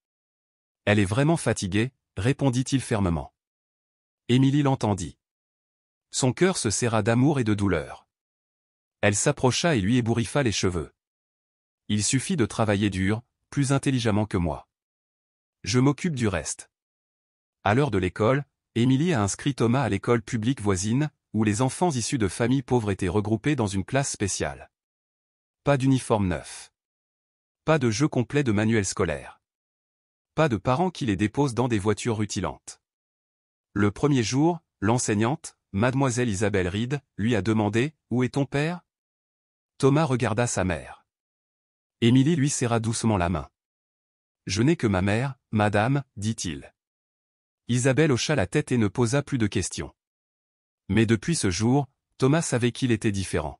Elle est vraiment fatiguée, » répondit-il fermement. Émilie l'entendit. Son cœur se serra d'amour et de douleur. Elle s'approcha et lui ébouriffa les cheveux. « Il suffit de travailler dur, plus intelligemment que moi. Je m'occupe du reste. » À l'heure de l'école, Émilie a inscrit Thomas à l'école publique voisine, où les enfants issus de familles pauvres étaient regroupés dans une classe spéciale. Pas d'uniforme neuf. Pas de jeu complet de manuels scolaires. Pas de parents qui les déposent dans des voitures rutilantes. Le premier jour, l'enseignante, mademoiselle Isabelle Reed, lui a demandé « Où est ton père ?» Thomas regarda sa mère. Émilie lui serra doucement la main. « Je n'ai que ma mère, madame, dit-il. » Isabelle hocha la tête et ne posa plus de questions. Mais depuis ce jour, Thomas savait qu'il était différent.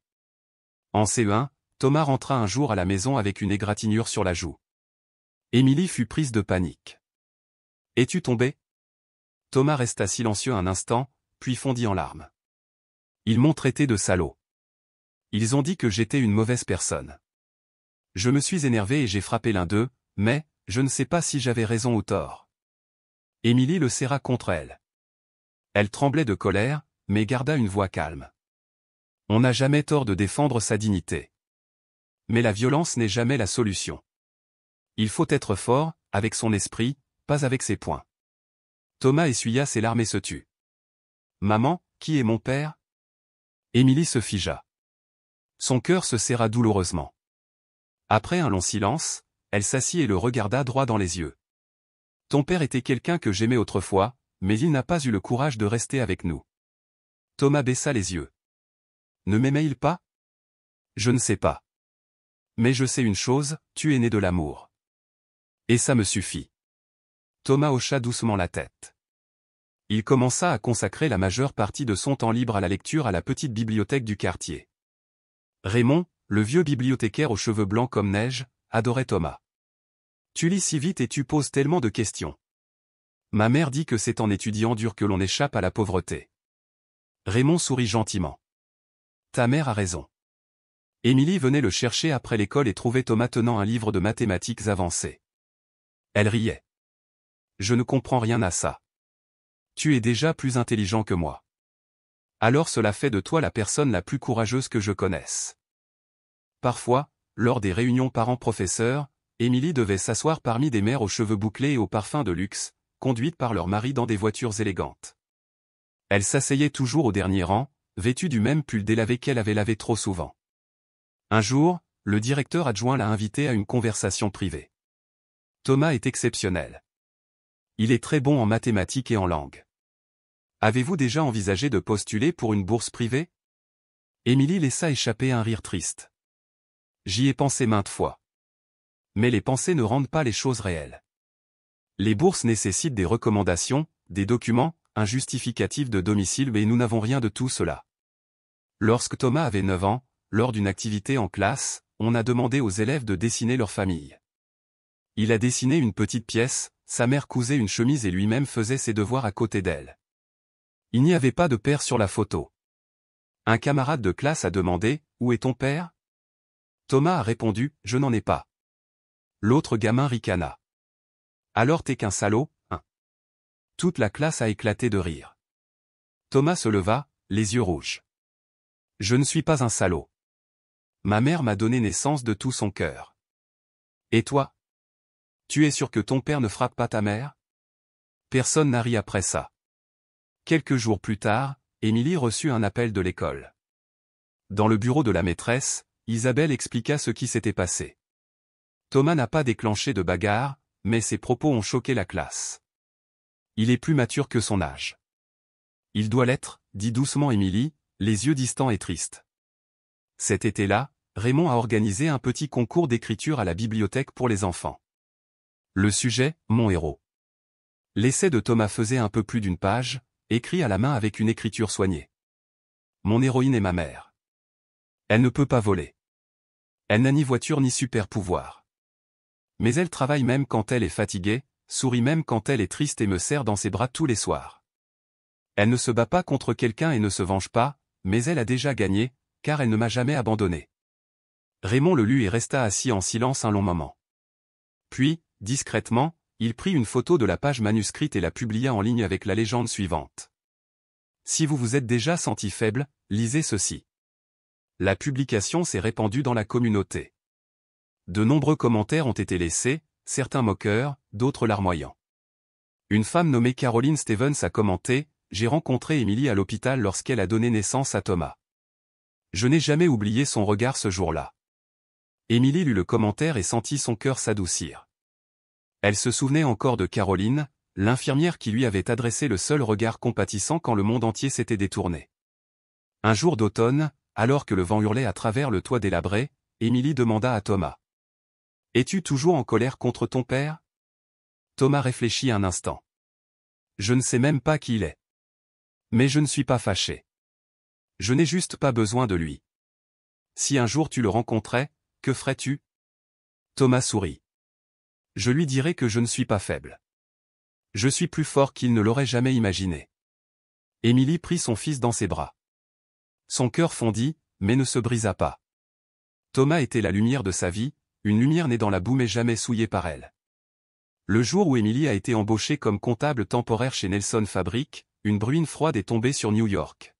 En CE1, Thomas rentra un jour à la maison avec une égratignure sur la joue. Émilie fut prise de panique. « Es-tu tombé ?» Thomas resta silencieux un instant, puis fondit en larmes. « Ils m'ont traité de salaud. Ils ont dit que j'étais une mauvaise personne. Je me suis énervé et j'ai frappé l'un d'eux, mais, je ne sais pas si j'avais raison ou tort. » Émilie le serra contre elle. Elle tremblait de colère, mais garda une voix calme. On n'a jamais tort de défendre sa dignité. Mais la violence n'est jamais la solution. Il faut être fort, avec son esprit, pas avec ses poings. Thomas essuya ses larmes et se tut. « Maman, qui est mon père ?» Émilie se figea. Son cœur se serra douloureusement. Après un long silence, elle s'assit et le regarda droit dans les yeux. « Ton père était quelqu'un que j'aimais autrefois, mais il n'a pas eu le courage de rester avec nous. » Thomas baissa les yeux. « Ne m'aimait-il pas ? Je ne sais pas. Mais je sais une chose, tu es né de l'amour. Et ça me suffit. » Thomas hocha doucement la tête. Il commença à consacrer la majeure partie de son temps libre à la lecture à la petite bibliothèque du quartier. Raymond, le vieux bibliothécaire aux cheveux blancs comme neige, adorait Thomas. « Tu lis si vite et tu poses tellement de questions. Ma mère dit que c'est en étudiant dur que l'on échappe à la pauvreté. » Raymond sourit gentiment. « Ta mère a raison. » Émilie venait le chercher après l'école et trouvait Thomas tenant un livre de mathématiques avancées. Elle riait. « Je ne comprends rien à ça. Tu es déjà plus intelligent que moi. Alors cela fait de toi la personne la plus courageuse que je connaisse. » Parfois, lors des réunions parents-professeurs, Émilie devait s'asseoir parmi des mères aux cheveux bouclés et aux parfums de luxe, conduites par leurs maris dans des voitures élégantes. Elle s'asseyait toujours au dernier rang, vêtue du même pull délavé qu'elle avait lavé trop souvent. Un jour, le directeur adjoint l'a invitée à une conversation privée. « Thomas est exceptionnel. Il est très bon en mathématiques et en langue. Avez-vous déjà envisagé de postuler pour une bourse privée ?» Émilie laissa échapper un rire triste. « J'y ai pensé maintes fois. Mais les pensées ne rendent pas les choses réelles. Les bourses nécessitent des recommandations, des documents, un justificatif de domicile mais nous n'avons rien de tout cela. » Lorsque Thomas avait 9 ans, lors d'une activité en classe, on a demandé aux élèves de dessiner leur famille. Il a dessiné une petite pièce, sa mère cousait une chemise et lui-même faisait ses devoirs à côté d'elle. Il n'y avait pas de père sur la photo. Un camarade de classe a demandé « Où est ton père ?» Thomas a répondu « Je n'en ai pas. » L'autre gamin ricana. « Alors t'es qu'un salaud, hein ?» Toute la classe a éclaté de rire. Thomas se leva, les yeux rouges. « Je ne suis pas un salaud. Ma mère m'a donné naissance de tout son cœur. Et toi ? Tu es sûr que ton père ne frappe pas ta mère ?» Personne n'a ri après ça. Quelques jours plus tard, Émilie reçut un appel de l'école. Dans le bureau de la maîtresse, Isabelle expliqua ce qui s'était passé. Thomas n'a pas déclenché de bagarre, mais ses propos ont choqué la classe. Il est plus mature que son âge. Il doit l'être, dit doucement Émilie, les yeux distants et tristes. Cet été-là, Raymond a organisé un petit concours d'écriture à la bibliothèque pour les enfants. Le sujet, mon héros. L'essai de Thomas faisait un peu plus d'une page, écrit à la main avec une écriture soignée. Mon héroïne est ma mère. Elle ne peut pas voler. Elle n'a ni voiture ni super pouvoir. Mais elle travaille même quand elle est fatiguée, sourit même quand elle est triste et me serre dans ses bras tous les soirs. Elle ne se bat pas contre quelqu'un et ne se venge pas, mais elle a déjà gagné, car elle ne m'a jamais abandonné. Raymond le lut et resta assis en silence un long moment. Puis, discrètement, il prit une photo de la page manuscrite et la publia en ligne avec la légende suivante. Si vous vous êtes déjà senti faible, lisez ceci. La publication s'est répandue dans la communauté. De nombreux commentaires ont été laissés, certains moqueurs, d'autres larmoyants. Une femme nommée Caroline Stevens a commenté « J'ai rencontré Emily à l'hôpital lorsqu'elle a donné naissance à Thomas. Je n'ai jamais oublié son regard ce jour-là. » Emily lut le commentaire et sentit son cœur s'adoucir. Elle se souvenait encore de Caroline, l'infirmière qui lui avait adressé le seul regard compatissant quand le monde entier s'était détourné. Un jour d'automne, alors que le vent hurlait à travers le toit délabré, Emily demanda à Thomas. « Es-tu toujours en colère contre ton père ?» Thomas réfléchit un instant. « Je ne sais même pas qui il est. Mais je ne suis pas fâché. Je n'ai juste pas besoin de lui. Si un jour tu le rencontrais, que ferais-tu » Thomas sourit. « Je lui dirais que je ne suis pas faible. Je suis plus fort qu'il ne l'aurait jamais imaginé. » Emily prit son fils dans ses bras. Son cœur fondit, mais ne se brisa pas. Thomas était la lumière de sa vie, une lumière née dans la boue mais jamais souillée par elle. Le jour où Emily a été embauchée comme comptable temporaire chez Nelson Fabric, une bruine froide est tombée sur New York.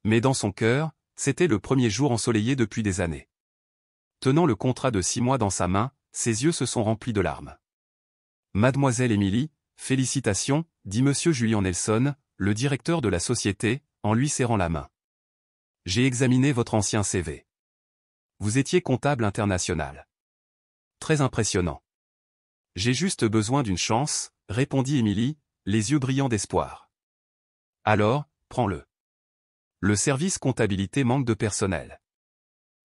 Mais dans son cœur, c'était le premier jour ensoleillé depuis des années. Tenant le contrat de 6 mois dans sa main, ses yeux se sont remplis de larmes. « Mademoiselle Emily, félicitations, » dit Monsieur Julian Nelson, le directeur de la société, en lui serrant la main. « J'ai examiné votre ancien CV. Vous étiez comptable international. Très impressionnant. J'ai juste besoin d'une chance, » répondit Emily, les yeux brillants d'espoir. « Alors, prends-le. Le service comptabilité manque de personnel.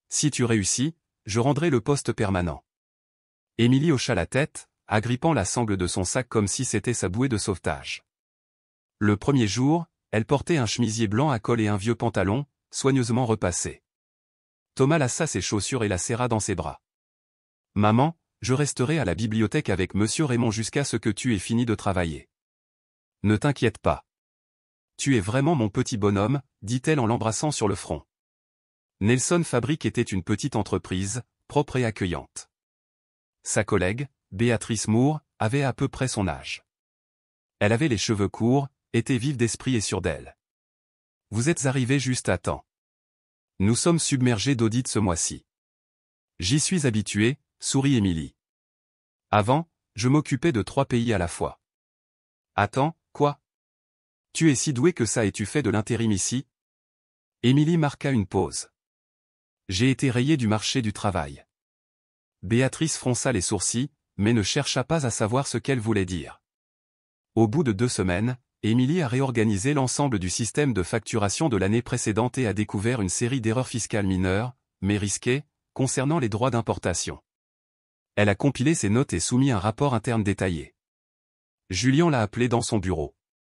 Si tu réussis, je rendrai le poste permanent. » Emily hocha la tête, agrippant la sangle de son sac comme si c'était sa bouée de sauvetage. Le premier jour, elle portait un chemisier blanc à col et un vieux pantalon, soigneusement repassé. Thomas lassa ses chaussures et la serra dans ses bras. « Maman, je resterai à la bibliothèque avec Monsieur Raymond jusqu'à ce que tu aies fini de travailler. Ne t'inquiète pas. Tu es vraiment mon petit bonhomme, » dit-elle en l'embrassant sur le front. Nelson Fabric était une petite entreprise, propre et accueillante. Sa collègue, Béatrice Moore, avait à peu près son âge. Elle avait les cheveux courts, était vive d'esprit et sûre d'elle. « Vous êtes arrivé juste à temps. Nous sommes submergés d'audits ce mois-ci. »« J'y suis habitué, » sourit Emily. « Avant, je m'occupais de 3 pays à la fois. »« Attends, quoi ? Tu es si doué que ça et tu fais de l'intérim ici ?» Emily marqua une pause. « J'ai été rayée du marché du travail. » Béatrice fronça les sourcils, mais ne chercha pas à savoir ce qu'elle voulait dire. Au bout de 2 semaines, Emily a réorganisé l'ensemble du système de facturation de l'année précédente et a découvert une série d'erreurs fiscales mineures, mais risquées, concernant les droits d'importation. Elle a compilé ses notes et soumis un rapport interne détaillé. Julian l'a appelé dans son bureau.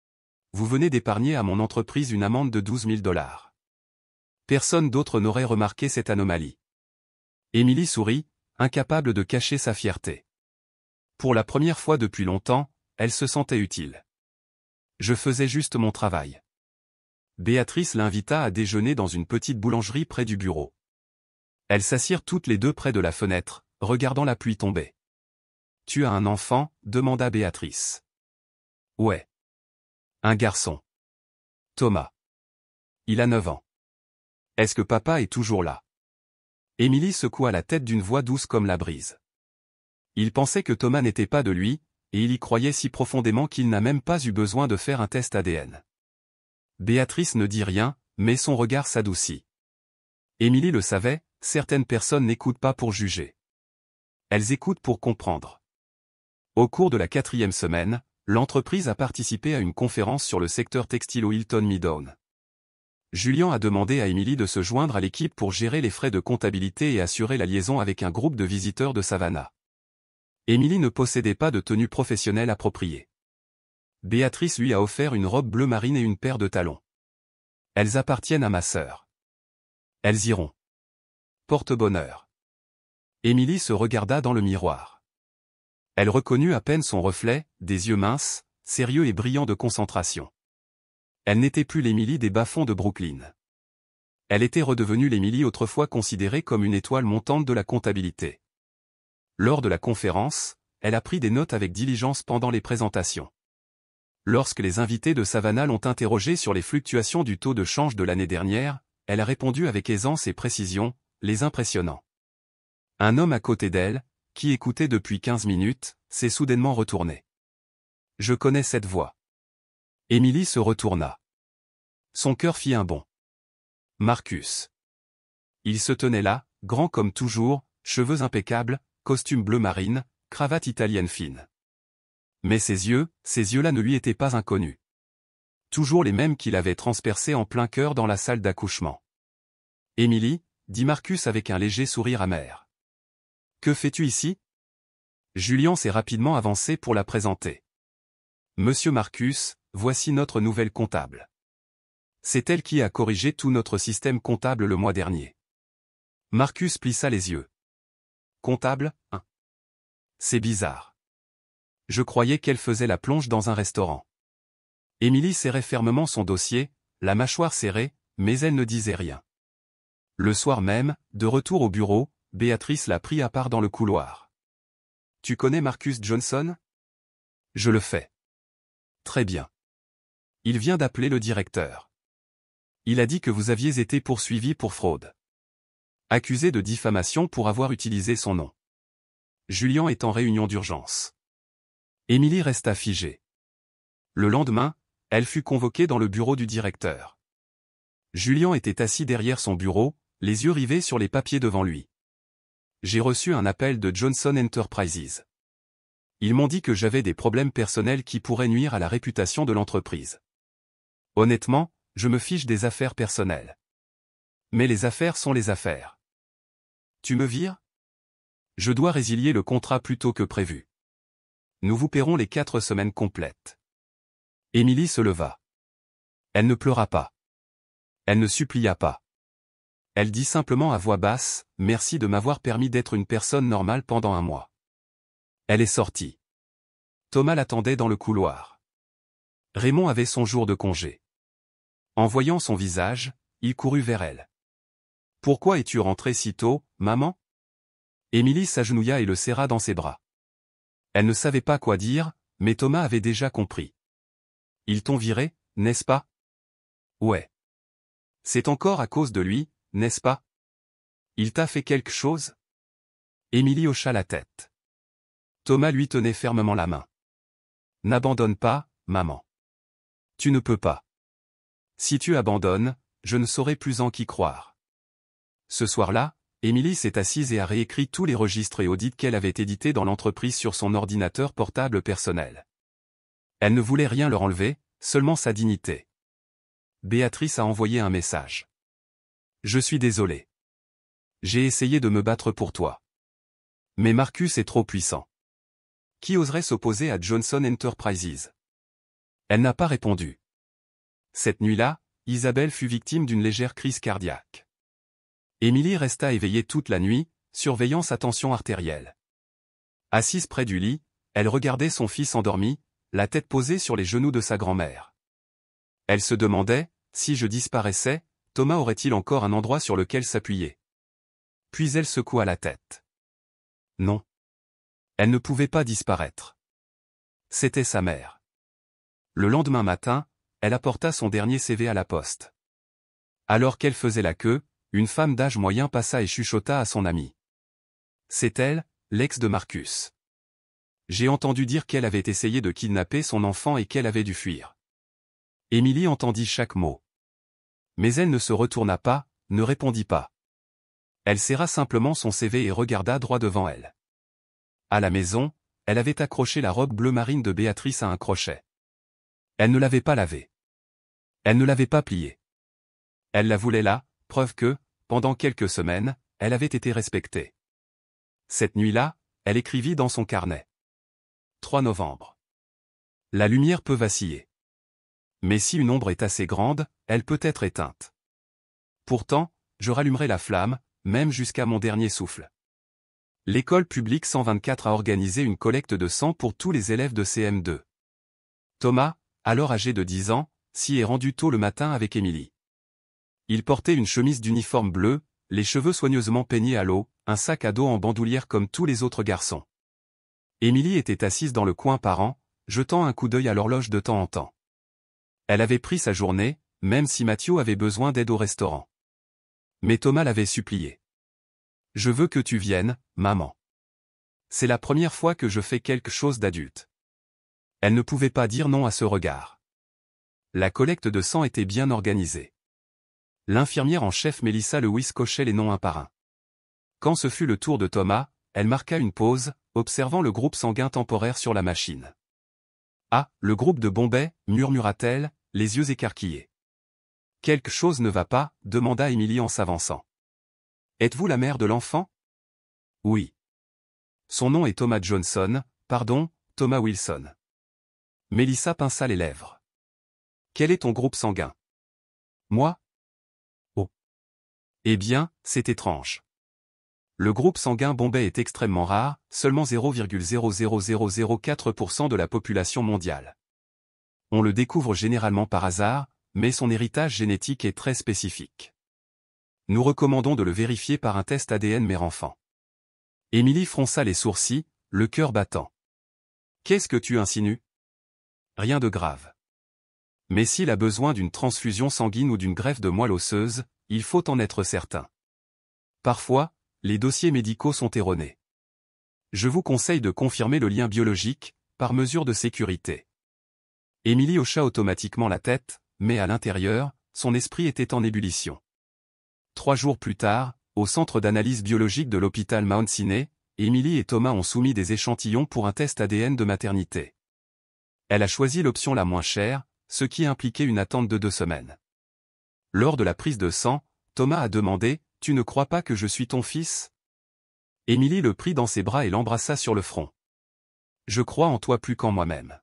« Vous venez d'épargner à mon entreprise une amende de $12 000. Personne d'autre n'aurait remarqué cette anomalie. » Emily sourit, incapable de cacher sa fierté. Pour la première fois depuis longtemps, elle se sentait utile. « Je faisais juste mon travail. » Béatrice l'invita à déjeuner dans une petite boulangerie près du bureau. Elles s'assirent toutes les deux près de la fenêtre, regardant la pluie tomber. « Tu as un enfant ?» demanda Béatrice. « Ouais. Un garçon. Thomas. Il a 9 ans. Est-ce que papa est toujours là ?» Emily secoua la tête d'une voix douce comme la brise. Il pensait que Thomas n'était pas de lui, et il y croyait si profondément qu'il n'a même pas eu besoin de faire un test ADN. Béatrice ne dit rien, mais son regard s'adoucit. Emily le savait, certaines personnes n'écoutent pas pour juger. Elles écoutent pour comprendre. Au cours de la 4e semaine, l'entreprise a participé à une conférence sur le secteur textile au Hilton Midtown. Julian a demandé à Emily de se joindre à l'équipe pour gérer les frais de comptabilité et assurer la liaison avec un groupe de visiteurs de Savannah. Emily ne possédait pas de tenue professionnelle appropriée. Béatrice lui a offert une robe bleu marine et une paire de talons. « Elles appartiennent à ma sœur. Elles iront. Porte-bonheur. » Emily se regarda dans le miroir. Elle reconnut à peine son reflet, des yeux minces, sérieux et brillants de concentration. Elle n'était plus l'Emily des bas-fonds de Brooklyn. Elle était redevenue l'Emily autrefois considérée comme une étoile montante de la comptabilité. Lors de la conférence, elle a pris des notes avec diligence pendant les présentations. Lorsque les invités de Savannah l'ont interrogée sur les fluctuations du taux de change de l'année dernière, elle a répondu avec aisance et précision, les impressionnant. Un homme à côté d'elle, qui écoutait depuis 15 minutes, s'est soudainement retourné. Je connais cette voix. Émilie se retourna. Son cœur fit un bond. Marcus. Il se tenait là, grand comme toujours, cheveux impeccables, costume bleu marine, cravate italienne fine. Mais ces yeux-là ne lui étaient pas inconnus. Toujours les mêmes qu'il avait transpercés en plein cœur dans la salle d'accouchement. « Émilie » dit Marcus avec un léger sourire amer. « Que fais-tu ici » Julien s'est rapidement avancé pour la présenter. « Monsieur Marcus, voici notre nouvelle comptable. C'est elle qui a corrigé tout notre système comptable le mois dernier. » Marcus plissa les yeux. « Comptable, hein ? C'est bizarre. Je croyais qu'elle faisait la plonge dans un restaurant. » Émilie serrait fermement son dossier, la mâchoire serrée, mais elle ne disait rien. Le soir même, de retour au bureau, Béatrice l'a pris à part dans le couloir. « Tu connais Marcus Johnson ?»« Je le fais. »« Très bien. Il vient d'appeler le directeur. Il a dit que vous aviez été poursuivi pour fraude. Accusé de diffamation pour avoir utilisé son nom. Julien est en réunion d'urgence. » Émilie resta figée. Le lendemain, elle fut convoquée dans le bureau du directeur. Julien était assis derrière son bureau, les yeux rivés sur les papiers devant lui. « J'ai reçu un appel de Johnson Enterprises. Ils m'ont dit que j'avais des problèmes personnels qui pourraient nuire à la réputation de l'entreprise. Honnêtement, je me fiche des affaires personnelles. Mais les affaires sont les affaires. Tu me vires ? Je dois résilier le contrat plus tôt que prévu. Nous vous paierons les 4 semaines complètes. » Émilie se leva. Elle ne pleura pas. Elle ne supplia pas. Elle dit simplement à voix basse, « Merci de m'avoir permis d'être une personne normale pendant un mois. » Elle est sortie. Thomas l'attendait dans le couloir. Raymond avait son jour de congé. En voyant son visage, il courut vers elle. « Pourquoi es-tu rentrée si tôt, maman ?» Émilie s'agenouilla et le serra dans ses bras. Elle ne savait pas quoi dire, mais Thomas avait déjà compris. « Ils t'ont viré, n'est-ce pas ? » Ouais. C'est encore à cause de lui, n'est-ce pas ? Il t'a fait quelque chose ? Émilie hocha la tête. Thomas lui tenait fermement la main. N'abandonne pas, maman. Tu ne peux pas. Si tu abandonnes, je ne saurais plus en qui croire. Ce soir-là, Émilie s'est assise et a réécrit tous les registres et audits qu'elle avait édités dans l'entreprise sur son ordinateur portable personnel. Elle ne voulait rien leur enlever, seulement sa dignité. Béatrice a envoyé un message. « Je suis désolé. J'ai essayé de me battre pour toi. Mais Marcus est trop puissant. Qui oserait s'opposer à Johnson Enterprises ?» Elle n'a pas répondu. Cette nuit-là, Isabelle fut victime d'une légère crise cardiaque. Émilie resta éveillée toute la nuit, surveillant sa tension artérielle. Assise près du lit, elle regardait son fils endormi, la tête posée sur les genoux de sa grand-mère. Elle se demandait, si je disparaissais, Thomas aurait-il encore un endroit sur lequel s'appuyer ? Puis elle secoua la tête. Non. Elle ne pouvait pas disparaître. C'était sa mère. Le lendemain matin, elle apporta son dernier CV à la poste. Alors qu'elle faisait la queue, une femme d'âge moyen passa et chuchota à son amie. C'est elle, l'ex de Marcus. J'ai entendu dire qu'elle avait essayé de kidnapper son enfant et qu'elle avait dû fuir. Émilie entendit chaque mot. Mais elle ne se retourna pas, ne répondit pas. Elle serra simplement son CV et regarda droit devant elle. À la maison, elle avait accroché la robe bleu marine de Béatrice à un crochet. Elle ne l'avait pas lavée. Elle ne l'avait pas pliée. Elle la voulait là, preuve que, pendant quelques semaines, elle avait été respectée. Cette nuit-là, elle écrivit dans son carnet. 3 novembre. La lumière peut vaciller. Mais si une ombre est assez grande, elle peut être éteinte. Pourtant, je rallumerai la flamme, même jusqu'à mon dernier souffle. L'école publique 124 a organisé une collecte de sang pour tous les élèves de CM2. Thomas, alors âgé de 10 ans, s'y est rendu tôt le matin avec Émilie. Il portait une chemise d'uniforme bleu, les cheveux soigneusement peignés à l'eau, un sac à dos en bandoulière comme tous les autres garçons. Émilie était assise dans le coin parent, jetant un coup d'œil à l'horloge de temps en temps. Elle avait pris sa journée, même si Mathieu avait besoin d'aide au restaurant. Mais Thomas l'avait supplié. « Je veux que tu viennes, maman. C'est la première fois que je fais quelque chose d'adulte. Elle ne pouvait pas dire non à ce regard. La collecte de sang était bien organisée. L'infirmière en chef Melissa Lewis cochait les noms un par un. Quand ce fut le tour de Thomas, elle marqua une pause, observant le groupe sanguin temporaire sur la machine. « Ah, le groupe de Bombay, murmura-t-elle, les yeux écarquillés. « Quelque chose ne va pas, demanda Emily en s'avançant. « Êtes-vous la mère de l'enfant » ? « Oui. »« Son nom est Thomas Johnson, pardon, Thomas Wilson. » Melissa pinça les lèvres. « Quel est ton groupe sanguin » ? « Moi » ? « Oh. »« Eh bien, c'est étrange. Le groupe sanguin Bombay est extrêmement rare, seulement 0,00004% de la population mondiale. On le découvre généralement par hasard, mais son héritage génétique est très spécifique. Nous recommandons de le vérifier par un test ADN mère-enfant. » Emily fronça les sourcils, le cœur battant. « Qu'est-ce que tu insinues ? » ?»« Rien de grave. Mais s'il a besoin d'une transfusion sanguine ou d'une greffe de moelle osseuse, il faut en être certain. Parfois, les dossiers médicaux sont erronés. Je vous conseille de confirmer le lien biologique, par mesure de sécurité. » Emily hocha automatiquement la tête, mais à l'intérieur, son esprit était en ébullition. 3 jours plus tard, au centre d'analyse biologique de l'hôpital Mount Sinai, Emily et Thomas ont soumis des échantillons pour un test ADN de maternité. Elle a choisi l'option la moins chère, ce qui impliquait une attente de 2 semaines. Lors de la prise de sang, Thomas a demandé « Tu ne crois pas que je suis ton fils ?» Emily le prit dans ses bras et l'embrassa sur le front. « Je crois en toi plus qu'en moi-même.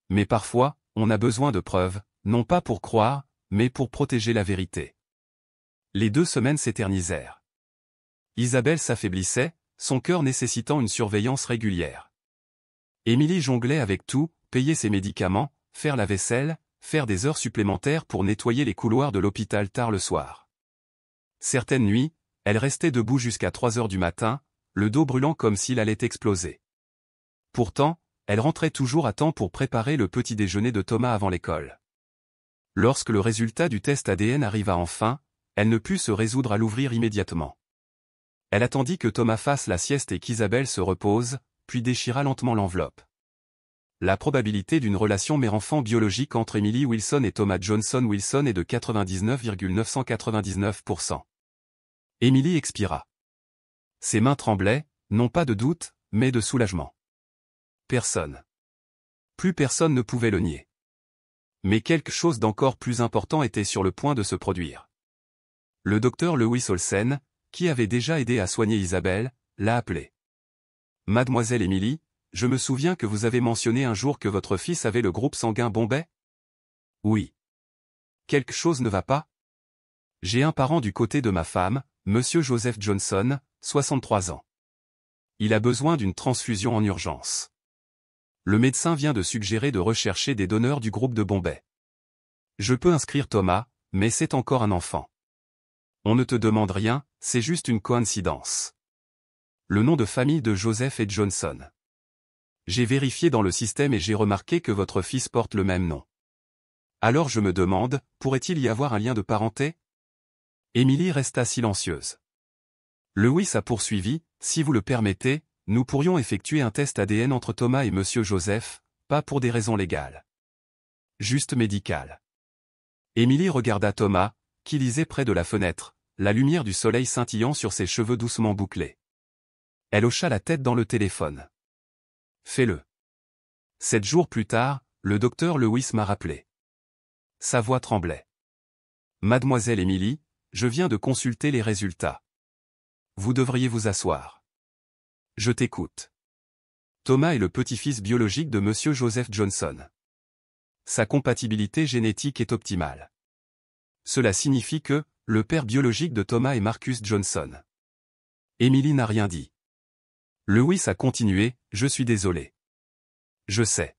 Mais parfois, on a besoin de preuves, non pas pour croire, mais pour protéger la vérité. » Les 2 semaines s'éternisèrent. Isabelle s'affaiblissait, son cœur nécessitant une surveillance régulière. Emily jonglait avec tout, payer ses médicaments, faire la vaisselle, faire des heures supplémentaires pour nettoyer les couloirs de l'hôpital tard le soir. Certaines nuits, elle restait debout jusqu'à 3 heures du matin, le dos brûlant comme s'il allait exploser. Pourtant, elle rentrait toujours à temps pour préparer le petit déjeuner de Thomas avant l'école. Lorsque le résultat du test ADN arriva enfin, elle ne put se résoudre à l'ouvrir immédiatement. Elle attendit que Thomas fasse la sieste et qu'Isabelle se repose, puis déchira lentement l'enveloppe. La probabilité d'une relation mère-enfant biologique entre Emily Wilson et Thomas Johnson Wilson est de 99,999%. Emily expira. Ses mains tremblaient, non pas de doute, mais de soulagement. Plus personne ne pouvait le nier. Mais quelque chose d'encore plus important était sur le point de se produire. Le docteur Lewis Olsen, qui avait déjà aidé à soigner Isabelle, l'a appelé. « Mademoiselle Emily, je me souviens que vous avez mentionné un jour que votre fils avait le groupe sanguin Bombay ?» ?»« Oui. »« Quelque chose ne va pas ? » ?»« J'ai un parent du côté de ma femme, Monsieur Joseph Johnson, 63 ans. Il a besoin d'une transfusion en urgence. Le médecin vient de suggérer de rechercher des donneurs du groupe de Bombay. Je peux inscrire Thomas, mais c'est encore un enfant. On ne te demande rien, c'est juste une coïncidence. Le nom de famille de Joseph est Johnson. J'ai vérifié dans le système et j'ai remarqué que votre fils porte le même nom. Alors je me demande, pourrait-il y avoir un lien de parenté ? Emily resta silencieuse. Lewis a poursuivi, si vous le permettez, nous pourrions effectuer un test ADN entre Thomas et Monsieur Joseph, pas pour des raisons légales. Juste médicales. Emily regarda Thomas, qui lisait près de la fenêtre, la lumière du soleil scintillant sur ses cheveux doucement bouclés. Elle hocha la tête dans le téléphone. Fais-le. 7 jours plus tard, le docteur Lewis m'a rappelé. Sa voix tremblait. Mademoiselle Emily, je viens de consulter les résultats. Vous devriez vous asseoir. Je t'écoute. Thomas est le petit-fils biologique de Monsieur Joseph Johnson. Sa compatibilité génétique est optimale. Cela signifie que, le père biologique de Thomas est Marcus Johnson. Emily n'a rien dit. Lewis a continué, je suis désolé. Je sais.